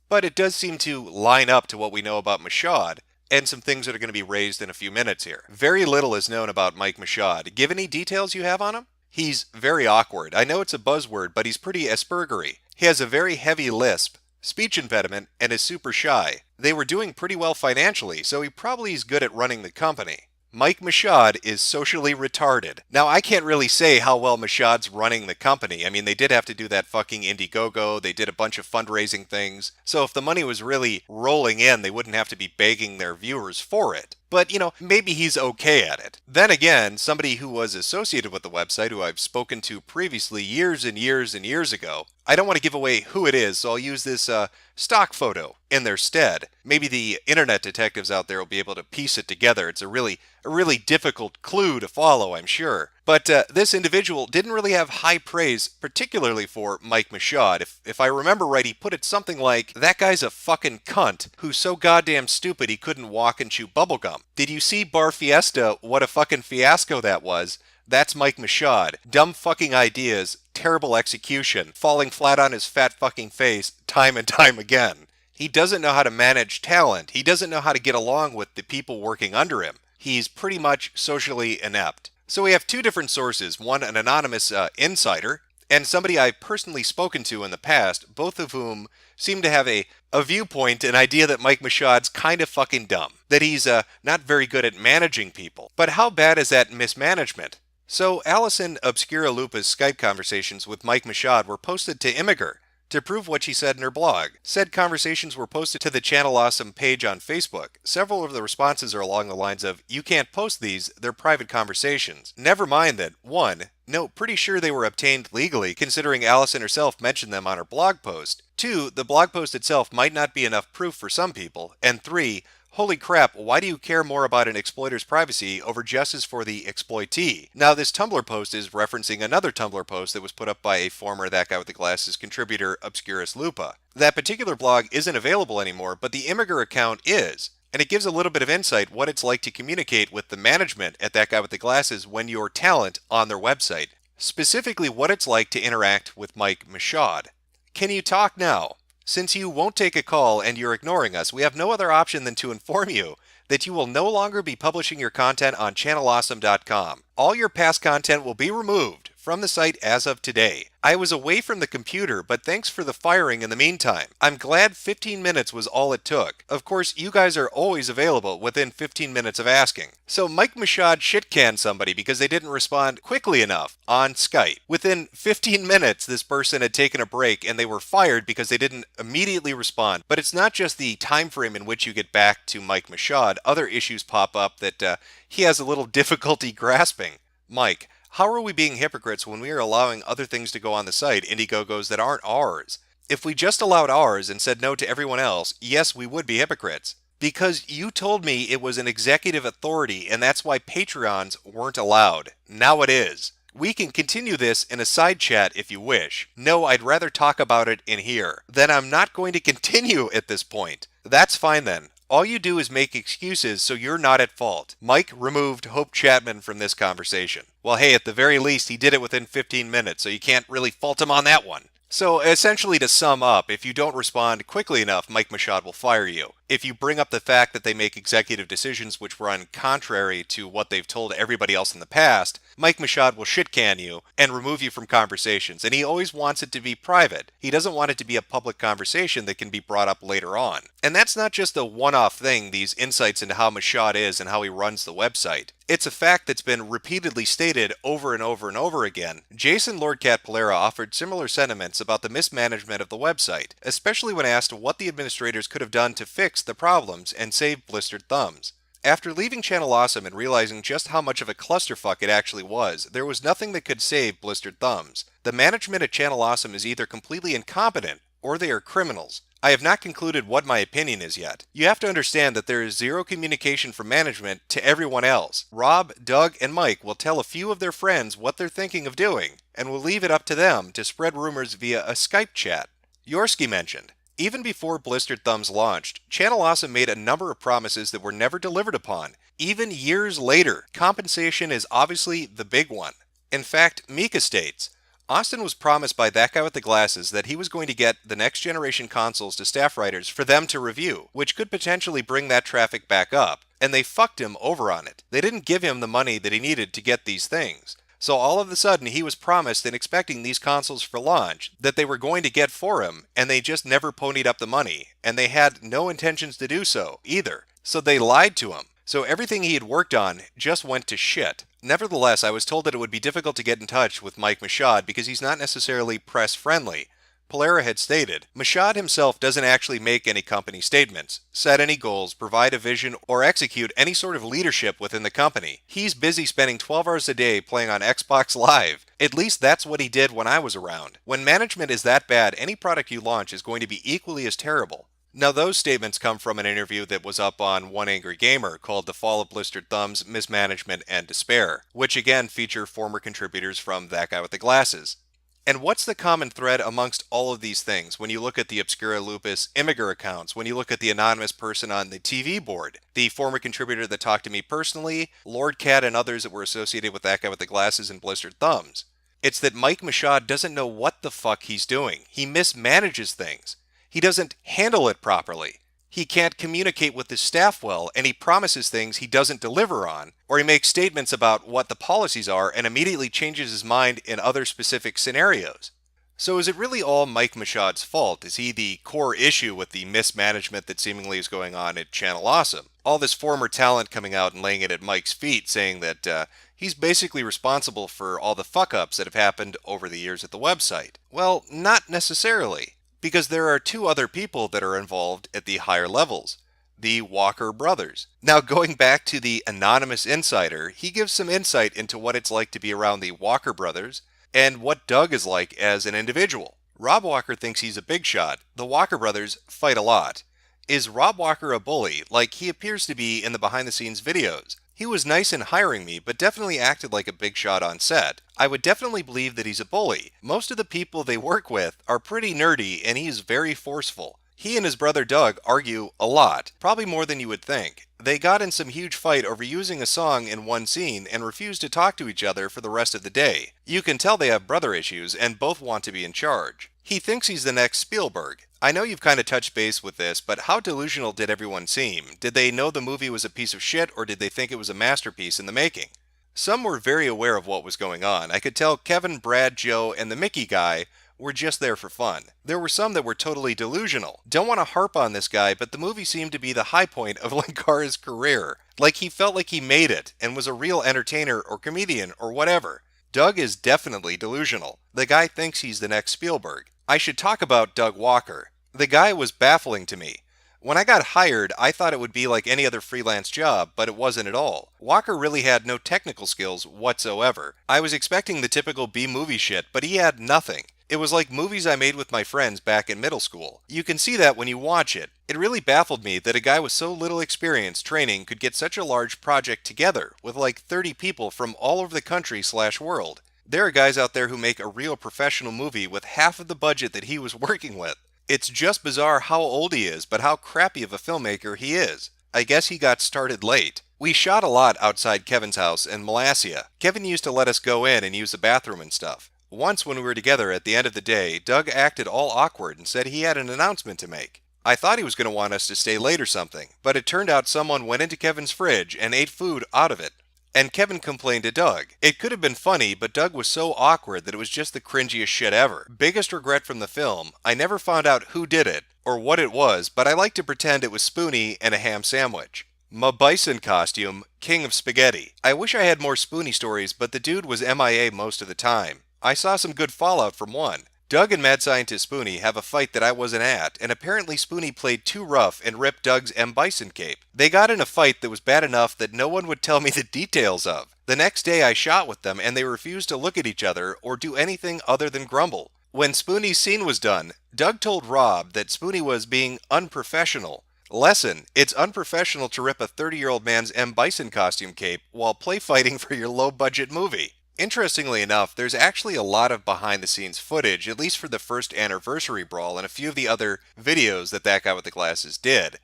But it does seem to line up to what we know about Michaud, and some things that are going to be raised in a few minutes here. Very little is known about Mike Michaud. Give any details you have on him? He's very awkward. I know it's a buzzword, but he's pretty Aspergery. He has a very heavy lisp, speech impediment, and is super shy. They were doing pretty well financially, so he probably is good at running the company. Mike Michaud is socially retarded. Now, I can't really say how well Michaud's running the company. I mean, they did have to do that fucking Indiegogo. They did a bunch of fundraising things. So if the money was really rolling in, they wouldn't have to be begging their viewers for it. But, you know, maybe he's okay at it. Then again, somebody who was associated with the website, who I've spoken to previously years and years and years ago, I don't want to give away who it is, so I'll use this stock photo in their stead. Maybe the internet detectives out there will be able to piece it together. It's a really difficult clue to follow, I'm sure. But this individual didn't really have high praise, particularly for Mike Michaud. If I remember right, he put it something like, that guy's a fucking cunt who's so goddamn stupid he couldn't walk and chew bubblegum. Did you see Bar Fiesta? What a fucking fiasco that was. That's Mike Michaud. Dumb fucking ideas, terrible execution, falling flat on his fat fucking face time and time again. He doesn't know how to manage talent. He doesn't know how to get along with the people working under him. He's pretty much socially inept. So we have two different sources, one an anonymous insider, and somebody I've personally spoken to in the past, both of whom seem to have a viewpoint, an idea that Mike Michaud's kind of fucking dumb, that he's not very good at managing people. But how bad is that mismanagement? So Allison Obscura Lupa's Skype conversations with Mike Michaud were posted to Imgur to prove what she said in her blog. Said conversations were posted to the Channel Awesome page on Facebook. Several of the responses are along the lines of, you can't post these, they're private conversations. Never mind that, 1, no, pretty sure they were obtained legally, considering Allison herself mentioned them on her blog post. 2, the blog post itself might not be enough proof for some people. And 3, holy crap, why do you care more about an exploiter's privacy over justice for the exploitee? Now, this Tumblr post is referencing another Tumblr post that was put up by a former That Guy with the Glasses contributor, Obscurus Lupa. That particular blog isn't available anymore, but the Imgur account is. And it gives a little bit of insight what it's like to communicate with the management at That Guy with the Glasses when you're talent on their website. Specifically, what it's like to interact with Mike Michaud. Can you talk now? Since you won't take a call and you're ignoring us, we have no other option than to inform you that you will no longer be publishing your content on channelawesome.com. All your past content will be removed from the site as of today. I was away from the computer, but thanks for the firing in the meantime. I'm glad 15 minutes was all it took. Of course, you guys are always available within 15 minutes of asking. So Mike Michaud shit-canned somebody because they didn't respond quickly enough on Skype. Within 15 minutes, this person had taken a break and they were fired because they didn't immediately respond. But it's not just the time frame in which you get back to Mike Michaud. Other issues pop up that he has a little difficulty grasping. Mike, how are we being hypocrites when we are allowing other things to go on the site, Indiegogos that aren't ours? If we just allowed ours and said no to everyone else, yes, we would be hypocrites. Because you told me it was an executive authority and that's why Patreons weren't allowed. Now it is. We can continue this in a side chat if you wish. No, I'd rather talk about it in here. Then I'm not going to continue at this point. That's fine then. All you do is make excuses so you're not at fault. Mike removed Hope Chapman from this conversation. Well, hey, at the very least, he did it within 15 minutes, so you can't really fault him on that one. So essentially, to sum up, if you don't respond quickly enough, Mike Machad will fire you. If you bring up the fact that they make executive decisions which run contrary to what they've told everybody else in the past, Mike Machad will shit-can you and remove you from conversations, and he always wants it to be private. He doesn't want it to be a public conversation that can be brought up later on. And that's not just a one-off thing, these insights into how Machad is and how he runs the website. It's a fact that's been repeatedly stated over and over and over again. Jason Lordcat Polera offered similar sentiments about the mismanagement of the website, especially when asked what the administrators could have done to fix the problems and save blistered thumbs. After leaving Channel Awesome and realizing just how much of a clusterfuck it actually was, there was nothing that could save blistered thumbs. The management at Channel Awesome is either completely incompetent or they are criminals. I have not concluded what my opinion is yet. You have to understand that there is zero communication from management to everyone else. Rob, Doug, and Mike will tell a few of their friends what they're thinking of doing, and will leave it up to them to spread rumors via a Skype chat. Yorsky mentioned, even before Blistered Thumbs launched, Channel Awesome made a number of promises that were never delivered upon. Even years later, compensation is obviously the big one. In fact, Mika states, Austin was promised by that guy with the glasses that he was going to get the next generation consoles to staff writers for them to review, which could potentially bring that traffic back up, and they fucked him over on it. They didn't give him the money that he needed to get these things. So all of a sudden he was promised and expecting these consoles for launch that they were going to get for him, and they just never ponied up the money, and they had no intentions to do so either. So they lied to him. So everything he had worked on just went to shit. Nevertheless, I was told that it would be difficult to get in touch with Mike Machad because he's not necessarily press-friendly. Polera had stated, Machad himself doesn't actually make any company statements, set any goals, provide a vision, or execute any sort of leadership within the company. He's busy spending 12 hours a day playing on Xbox Live. At least that's what he did when I was around. When management is that bad, any product you launch is going to be equally as terrible. Now those statements come from an interview that was up on One Angry Gamer called The Fall of Blistered Thumbs, Mismanagement, and Despair, which again feature former contributors from That Guy with the Glasses. And what's the common thread amongst all of these things when you look at the Obscura Lupus Immigrant accounts, when you look at the anonymous person on the TV board, the former contributor that talked to me personally, Lord Cat and others that were associated with That Guy with the Glasses and Blistered Thumbs? It's that Mike Machad doesn't know what the fuck he's doing. He mismanages things. He doesn't handle it properly. He can't communicate with his staff well, and he promises things he doesn't deliver on, or he makes statements about what the policies are and immediately changes his mind in other specific scenarios. So is it really all Mike Machad's fault? Is he the core issue with the mismanagement that seemingly is going on at Channel Awesome? All this former talent coming out and laying it at Mike's feet, saying that he's basically responsible for all the fuck-ups that have happened over the years at the website. Well, not necessarily. Because there are two other people that are involved at the higher levels, the Walker brothers. Now going back to the anonymous insider, he gives some insight into what it's like to be around the Walker brothers and what Doug is like as an individual. Rob Walker thinks he's a big shot. The Walker brothers fight a lot. Is Rob Walker a bully like he appears to be in the behind the scenes videos? He was nice in hiring me, but definitely acted like a big shot on set. I would definitely believe that he's a bully. Most of the people they work with are pretty nerdy, and he is very forceful. He and his brother Doug argue a lot, probably more than you would think. They got in some huge fight over using a song in one scene and refused to talk to each other for the rest of the day. You can tell they have brother issues and both want to be in charge. He thinks he's the next Spielberg. I know you've kind of touched base with this, but how delusional did everyone seem? Did they know the movie was a piece of shit, or did they think it was a masterpiece in the making? Some were very aware of what was going on. I could tell Kevin, Brad, Joe, and the Mickey guy were just there for fun. There were some that were totally delusional. Don't want to harp on this guy, but the movie seemed to be the high point of Linkara's career. Like he felt like he made it, and was a real entertainer or comedian or whatever. Doug is definitely delusional. The guy thinks he's the next Spielberg. I should talk about Doug Walker. The guy was baffling to me. When I got hired, I thought it would be like any other freelance job, but it wasn't at all. Walker really had no technical skills whatsoever. I was expecting the typical B-movie shit, but he had nothing. It was like movies I made with my friends back in middle school. You can see that when you watch it. It really baffled me that a guy with so little experience training could get such a large project together with like 30 people from all over the country/world. There are guys out there who make a real professional movie with half of the budget that he was working with. It's just bizarre how old he is, but how crappy of a filmmaker he is. I guess he got started late. We shot a lot outside Kevin's house in Mollassia. Kevin used to let us go in and use the bathroom and stuff. Once when we were together at the end of the day, Doug acted all awkward and said he had an announcement to make. I thought he was going to want us to stay late or something, but it turned out someone went into Kevin's fridge and ate food out of it. And Kevin complained to Doug. It could have been funny, but Doug was so awkward that it was just the cringiest shit ever. Biggest regret from the film, I never found out who did it, or what it was, but I like to pretend it was Spoonie and a ham sandwich. My bison costume, king of spaghetti. I wish I had more Spoonie stories, but the dude was MIA most of the time. I saw some good fallout from one. Doug and Mad Scientist Spoonie have a fight that I wasn't at, and apparently Spoonie played too rough and ripped Doug's M. Bison cape. They got in a fight that was bad enough that no one would tell me the details of. The next day I shot with them and they refused to look at each other or do anything other than grumble. When Spoonie's scene was done, Doug told Rob that Spoonie was being unprofessional. Lesson, it's unprofessional to rip a 30-year-old man's M. Bison costume cape while play fighting for your low-budget movie. Interestingly enough, there's actually a lot of behind-the-scenes footage, at least for the first anniversary brawl and a few of the other videos that guy with the glasses did.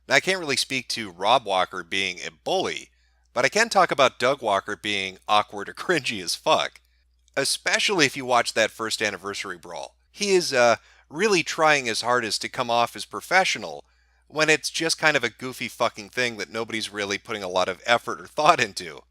Now, I can't really speak to Rob Walker being a bully, but I can talk about Doug Walker being awkward or cringy as fuck. Especially if you watch that first anniversary brawl. He is really trying his hardest to come off as professional when it's just kind of a goofy fucking thing that nobody's really putting a lot of effort or thought into.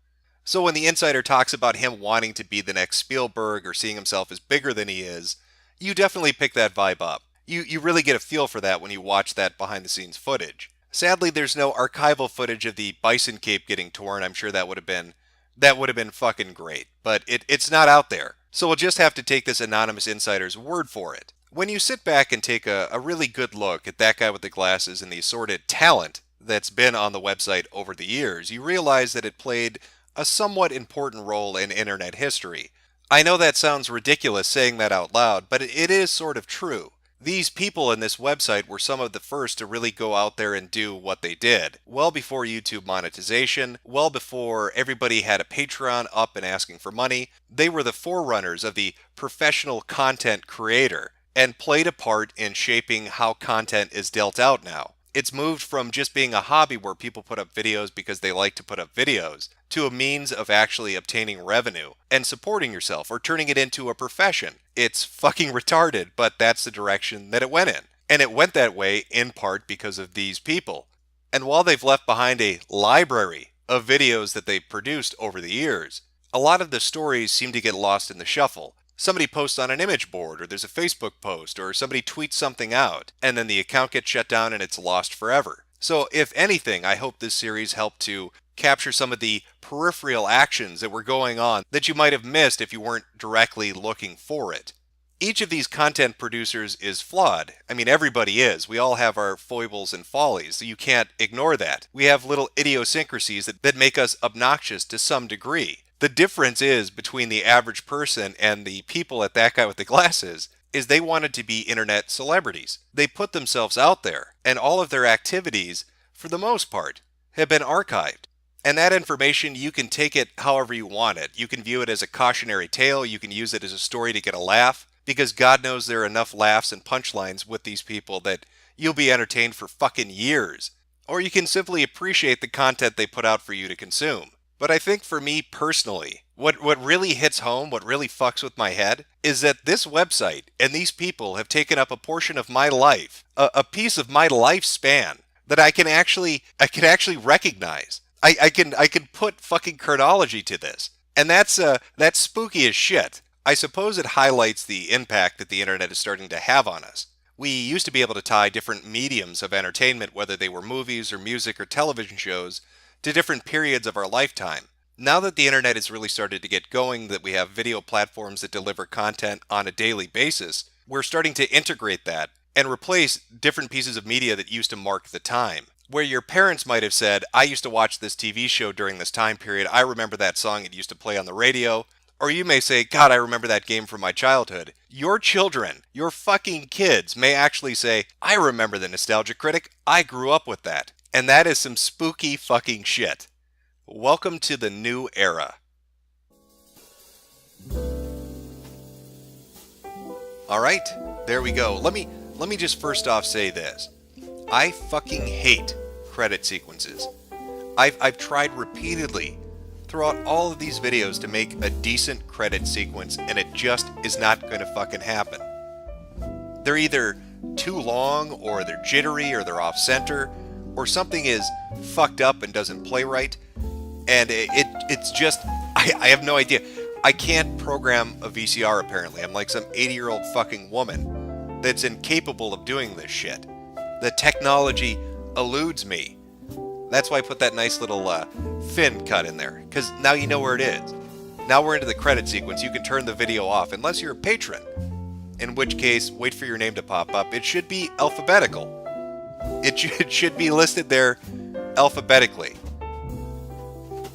So when the insider talks about him wanting to be the next Spielberg or seeing himself as bigger than he is, you definitely pick that vibe up. You really get a feel for that when you watch that behind-the-scenes footage. Sadly, there's no archival footage of the bison cape getting torn. I'm sure that would have been fucking great. But it's not out there. So we'll just have to take this anonymous insider's word for it. When you sit back and take a really good look at that guy with the glasses and the assorted talent that's been on the website over the years, you realize that it played a somewhat important role in internet history. I know that sounds ridiculous saying that out loud, but it is sort of true. These people in this website were some of the first to really go out there and do what they did. Well before YouTube monetization, well before everybody had a Patreon up and asking for money, they were the forerunners of the professional content creator and played a part in shaping how content is dealt out now. It's moved from just being a hobby where people put up videos because they like to put up videos to a means of actually obtaining revenue and supporting yourself or turning it into a profession. It's fucking retarded, but that's the direction that it went in. And it went that way in part because of these people. And while they've left behind a library of videos that they've produced over the years, a lot of the stories seem to get lost in the shuffle. Somebody posts on an image board, or there's a Facebook post, or somebody tweets something out, and then the account gets shut down and it's lost forever. So if anything, I hope this series helped to capture some of the peripheral actions that were going on that you might have missed if you weren't directly looking for it. Each of these content producers is flawed. I mean, everybody is. We all have our foibles and follies, so you can't ignore that. We have little idiosyncrasies that make us obnoxious to some degree. The difference is between the average person and the people at that guy with the glasses is they wanted to be internet celebrities. They put themselves out there, and all of their activities, for the most part, have been archived. And that information, you can take it however you want it. You can view it as a cautionary tale. You can use it as a story to get a laugh, because God knows there are enough laughs and punchlines with these people that you'll be entertained for fucking years. Or you can simply appreciate the content they put out for you to consume. But I think for me personally, what really hits home, what really fucks with my head, is that this website and these people have taken up a portion of my life, a piece of my lifespan that I can actually recognize. I can put fucking chronology to this, and that's spooky as shit. I suppose it highlights the impact that the internet is starting to have on us. We used to be able to tie different mediums of entertainment, whether they were movies or music or television shows, to different periods of our lifetime. Now that the internet has really started to get going, that we have video platforms that deliver content on a daily basis, we're starting to integrate that and replace different pieces of media that used to mark the time. Where your parents might have said, I used to watch this TV show during this time period, I remember that song, it used to play on the radio. Or you may say, God, I remember that game from my childhood. Your children, your fucking kids may actually say, I remember the Nostalgia Critic, I grew up with that. And that is some spooky fucking shit. Welcome to the new era. Alright, there we go. Let me just first off say this. I fucking hate credit sequences. I've tried repeatedly throughout all of these videos to make a decent credit sequence, and it just is not going to fucking happen. They're either too long, or they're jittery, or they're off center, or something is fucked up and doesn't play right, and it's just, I have no idea. I can't program a VCR apparently. I'm like some 80-year-old fucking woman that's incapable of doing this shit. The technology eludes me. That's why I put that nice little fin cut in there, because now you know where it is. Now we're into the credit sequence. You can turn the video off unless you're a patron, in which case wait for your name to pop up. It should be alphabetical. It should be listed there alphabetically.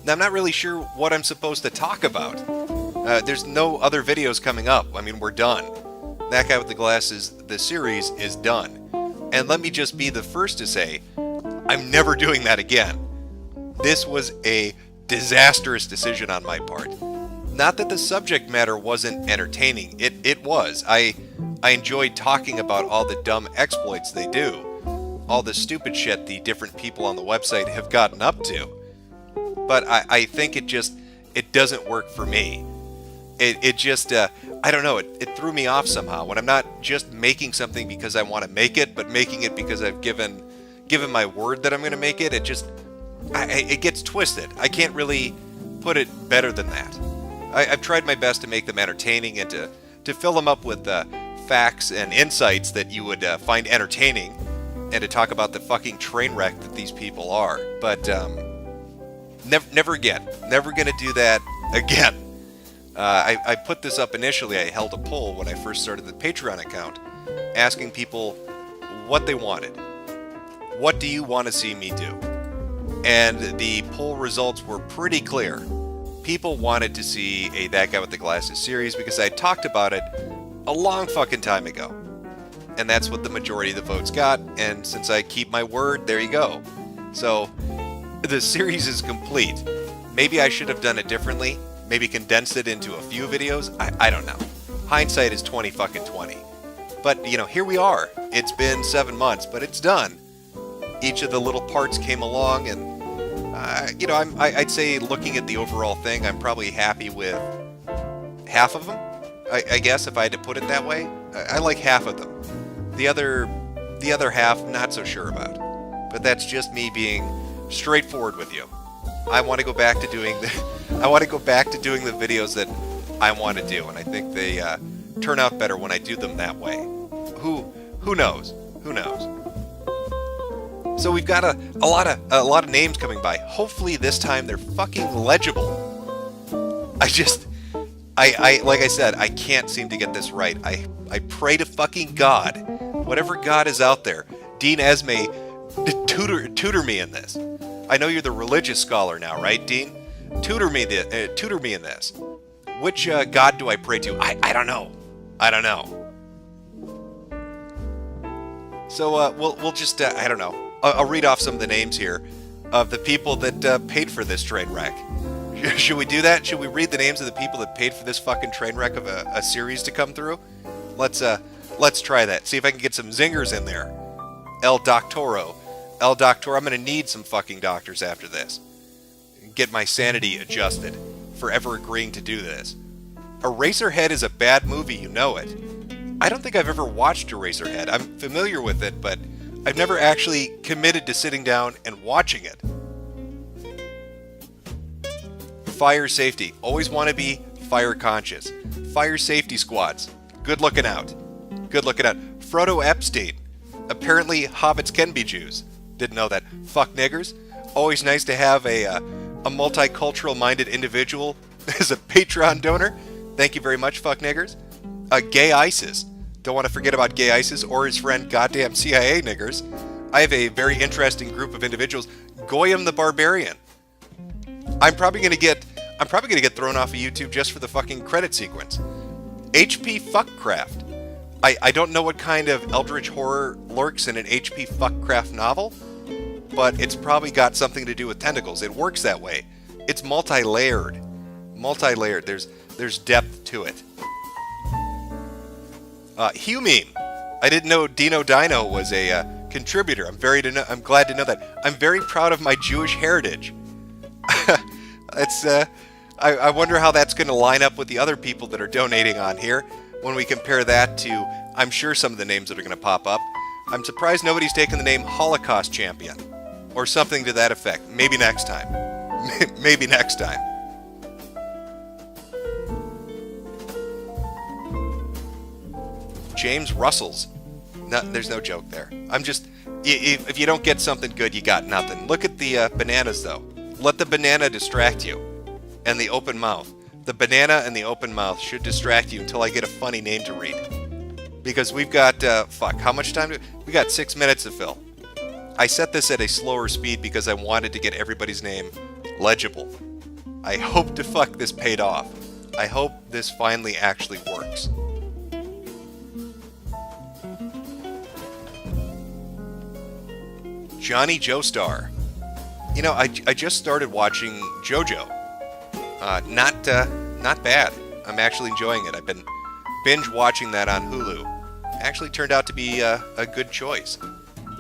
Now, I'm not really sure what I'm supposed to talk about. There's no other videos coming up. I mean, we're done. That Guy with the Glasses, the series, is done. And let me just be the first to say, I'm never doing that again. This was a disastrous decision on my part. Not that the subject matter wasn't entertaining. It was. I enjoyed talking about all the dumb exploits they do. All the stupid shit the different people on the website have gotten up to. But I think it doesn't work for me. It just, I don't know, it threw me off somehow. When I'm not just making something because I want to make it, but making it because I've given my word that I'm going to make it, it gets twisted. I can't really put it better than that. I've tried my best to make them entertaining and to fill them up with facts and insights that you would find entertaining, and to talk about the fucking train wreck that these people are. But never again. Never going to do that again. I put this up initially. I held a poll when I first started the Patreon account, asking people what they wanted. What do you want to see me do? And the poll results were pretty clear. People wanted to see a That Guy with the Glasses series because I talked about it a long fucking time ago. And that's what the majority of the votes got, and since I keep my word, there you go. So, the series is complete. Maybe I should have done it differently. Maybe condensed it into a few videos. I don't know. Hindsight is 20. But, here we are. It's been 7 months, but it's done. Each of the little parts came along, and, I'd say looking at the overall thing, I'm probably happy with half of them, I guess, if I had to put it that way. I like half of them. The other half, not so sure about. But that's just me being straightforward with you. I want to go back to doing the videos that I want to do, and I think they turn out better when I do them that way. Who knows? Who knows? So we've got a lot of names coming by. Hopefully this time they're fucking legible. Like I said, I can't seem to get this right. I pray to fucking God, whatever God is out there, Dean Esme, tutor me in this. I know you're the religious scholar now, right, Dean? Tutor me in this. Which God do I pray to? I don't know. I don't know. So we'll just I don't know. I'll read off some of the names here of the people that paid for this train wreck. Should we do that? Should we read the names of the people that paid for this fucking train wreck of a series to come through? Let's try that. See if I can get some zingers in there. El Doctoro, I'm gonna need some fucking doctors after this. Get my sanity adjusted for ever agreeing to do this. Eraserhead is a bad movie, you know it. I don't think I've ever watched Eraserhead. I'm familiar with it, but I've never actually committed to sitting down and watching it. Fire safety. Always want to be fire conscious. Fire safety squads. Good looking out. Good looking out. Frodo Epstein. Apparently hobbits can be Jews. Didn't know that. Fuck niggers. Always nice to have a multicultural minded individual as a Patreon donor. Thank you very much, fuck niggers. Gay ISIS. Don't want to forget about Gay ISIS or his friend goddamn CIA niggers. I have a very interesting group of individuals. Goyim the Barbarian. I'm probably gonna get thrown off of YouTube just for the fucking credit sequence. HP Fuckcraft. I don't know what kind of eldritch horror lurks in an HP Fuckcraft novel, but it's probably got something to do with tentacles. It works that way. It's multi-layered. There's depth to it. Humeme. I didn't know Dino Dino was a contributor. I'm glad to know that. I'm very proud of my Jewish heritage. It's I wonder how that's going to line up with the other people that are donating on here when we compare that to, I'm sure, some of the names that are going to pop up. I'm surprised nobody's taken the name Holocaust Champion or something to that effect. Maybe next time. Maybe next time. James Russell's. No, there's no joke there. I'm just, if you don't get something good, you got nothing. Look at the bananas, though. Let the banana distract you. And the open mouth. The banana and the open mouth should distract you until I get a funny name to read. Because we've got, how much time? We got 6 minutes to fill. I set this at a slower speed because I wanted to get everybody's name legible. I hope to fuck this paid off. I hope this finally actually works. Johnny Joestar. You know, I just started watching JoJo. Not bad. I'm actually enjoying it. I've been binge watching that on Hulu. Actually turned out to be a good choice.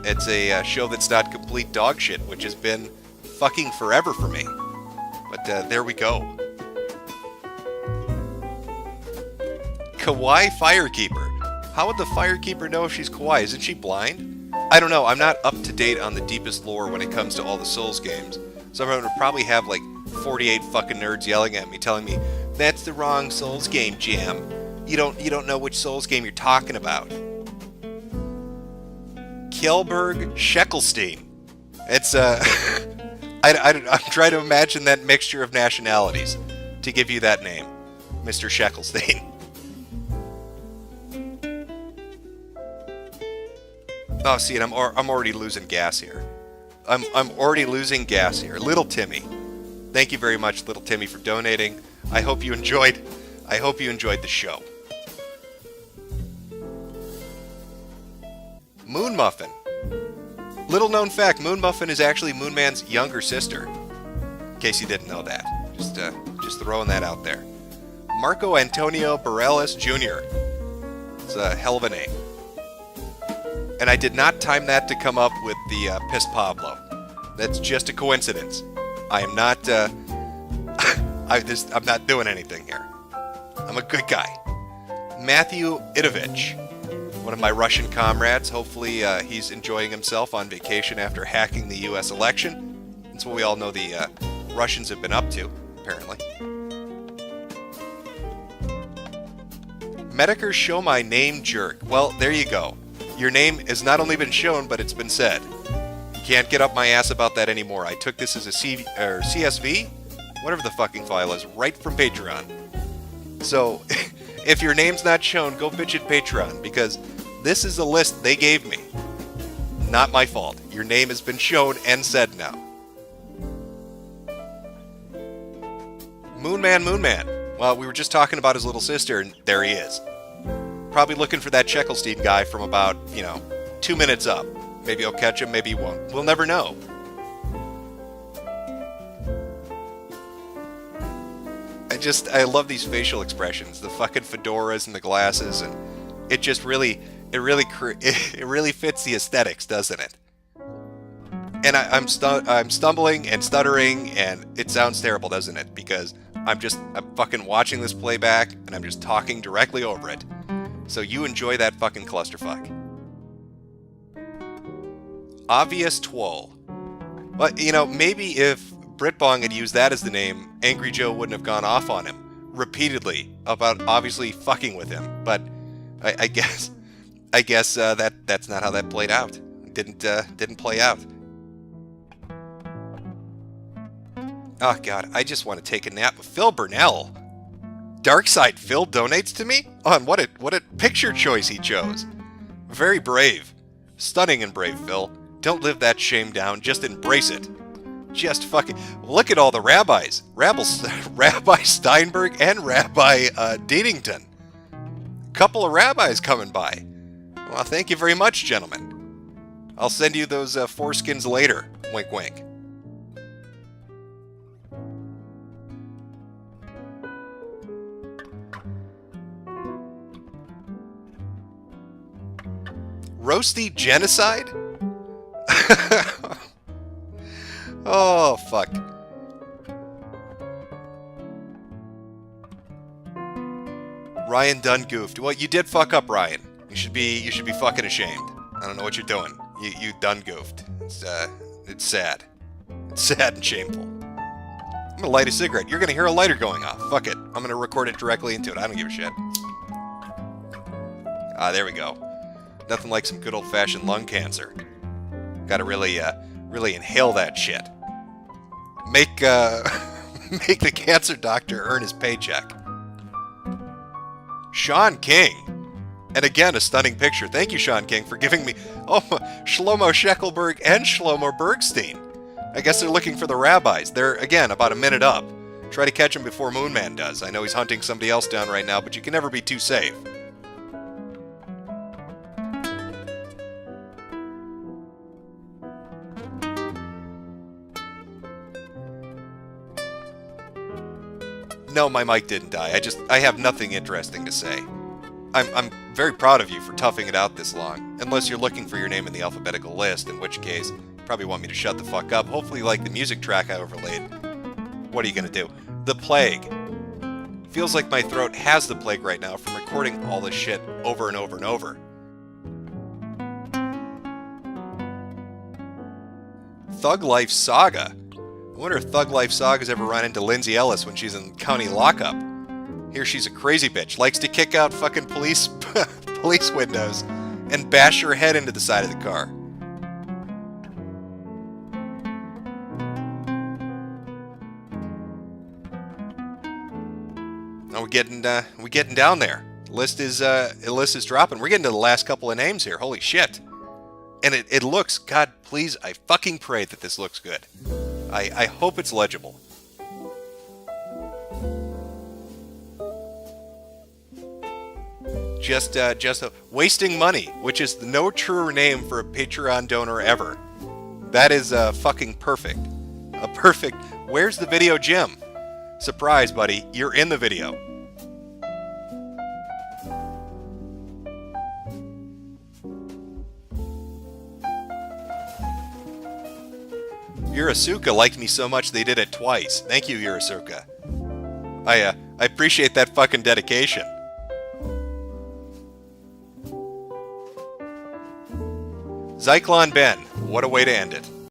It's a show that's not complete dog shit, which has been fucking forever for me. But there we go. Kawaii Firekeeper. How would the Firekeeper know if she's kawaii? Isn't she blind? I don't know. I'm not up to date on the deepest lore when it comes to all the Souls games. So I'm going to probably have like 48 fucking nerds yelling at me, telling me, that's the wrong Souls game, Jam. You don't know which Souls game you're talking about. Kjellberg Sheckelstein. It's, I'm trying to imagine that mixture of nationalities to give you that name, Mr. Sheckelstein. Oh, see, and I'm already losing gas here. I'm already losing gas here. Little Timmy. Thank you very much, Little Timmy, for donating. I hope you enjoyed the show. Moon Muffin. Little known fact, Moon Muffin is actually Moonman's younger sister. In case you didn't know that. Just throwing that out there. Marco Antonio Bareilles Jr. It's a hell of a name. And I did not time that to come up with the Piss Pablo. That's just a coincidence. I am not, I'm not doing anything here. I'm a good guy. Matthew Idovich, one of my Russian comrades. Hopefully he's enjoying himself on vacation after hacking the U.S. election. That's what we all know the Russians have been up to, apparently. Medicare show my name jerk. Well, there you go. Your name has not only been shown, but it's been said. Can't get up my ass about that anymore. I took this as a CSV, whatever the fucking file is, right from Patreon. So, if your name's not shown, go bitch at Patreon, because this is a list they gave me. Not my fault. Your name has been shown and said now. Moonman. Well, we were just talking about his little sister, and there he is. Probably looking for that Sheckelstein guy from about, 2 minutes up. Maybe he'll catch him, maybe he won't. We'll never know. I love these facial expressions, the fucking fedoras and the glasses, and it just really fits the aesthetics, doesn't it? And I'm stumbling and stuttering, and it sounds terrible, doesn't it? Because I'm fucking watching this playback, and I'm just talking directly over it. So you enjoy that fucking clusterfuck. Obvious Twol. But, maybe if Britbong had used that as the name, Angry Joe wouldn't have gone off on him repeatedly about obviously fucking with him. But I guess that's not how that played out. It didn't play out. Oh god, I just want to take a nap. Phil Burnell. Darkside Phil donates to me? Oh, and what a picture choice he chose. Very brave. Stunning and brave, Phil. Don't live that shame down, just embrace it. Just fucking... Look at all the rabbis. Rabbi Steinberg and Rabbi Deedington. Couple of rabbis coming by. Well, thank you very much, gentlemen. I'll send you those foreskins later. Wink, wink. Roasty Genocide? Oh, fuck. Ryan done goofed. Well, you did fuck up, Ryan. You should be fucking ashamed. I don't know what you're doing. You done goofed. It's sad. It's sad and shameful. I'm gonna light a cigarette. You're gonna hear a lighter going off. Fuck it. I'm gonna record it directly into it. I don't give a shit. Ah, there we go. Nothing like some good old-fashioned lung cancer. Gotta really inhale that shit. Make make the cancer doctor earn his paycheck. Sean King. And again, a stunning picture. Thank you, Sean King, for giving me... Oh, Shlomo Scheckelberg and Shlomo Bergstein. I guess they're looking for the rabbis. They're, again, about a minute up. Try to catch him before Moonman does. I know he's hunting somebody else down right now, but you can never be too safe. No, my mic didn't die. I have nothing interesting to say. I'm very proud of you for toughing it out this long. Unless you're looking for your name in the alphabetical list, in which case, you probably want me to shut the fuck up. Hopefully you like the music track I overlaid. What are you gonna do? The plague. Feels like my throat has the plague right now from recording all this shit over and over and over. Thug Life Saga. I wonder if Thug Life Saga's ever run into Lindsay Ellis when she's in county lockup. Here she's a crazy bitch, likes to kick out fucking police windows and bash her head into the side of the car. Now we're getting down there. List is dropping. We're getting to the last couple of names here. Holy shit! And it looks, God, please, I fucking pray that this looks good. I hope it's legible. Just wasting money, which is no truer name for a Patreon donor ever. That is fucking perfect. A perfect. Where's the video, Jim? Surprise, buddy, you're in the video. Urasuka liked me so much they did it twice. Thank you, Urasuka. I appreciate that fucking dedication. Zyklon Ben, what a way to end it.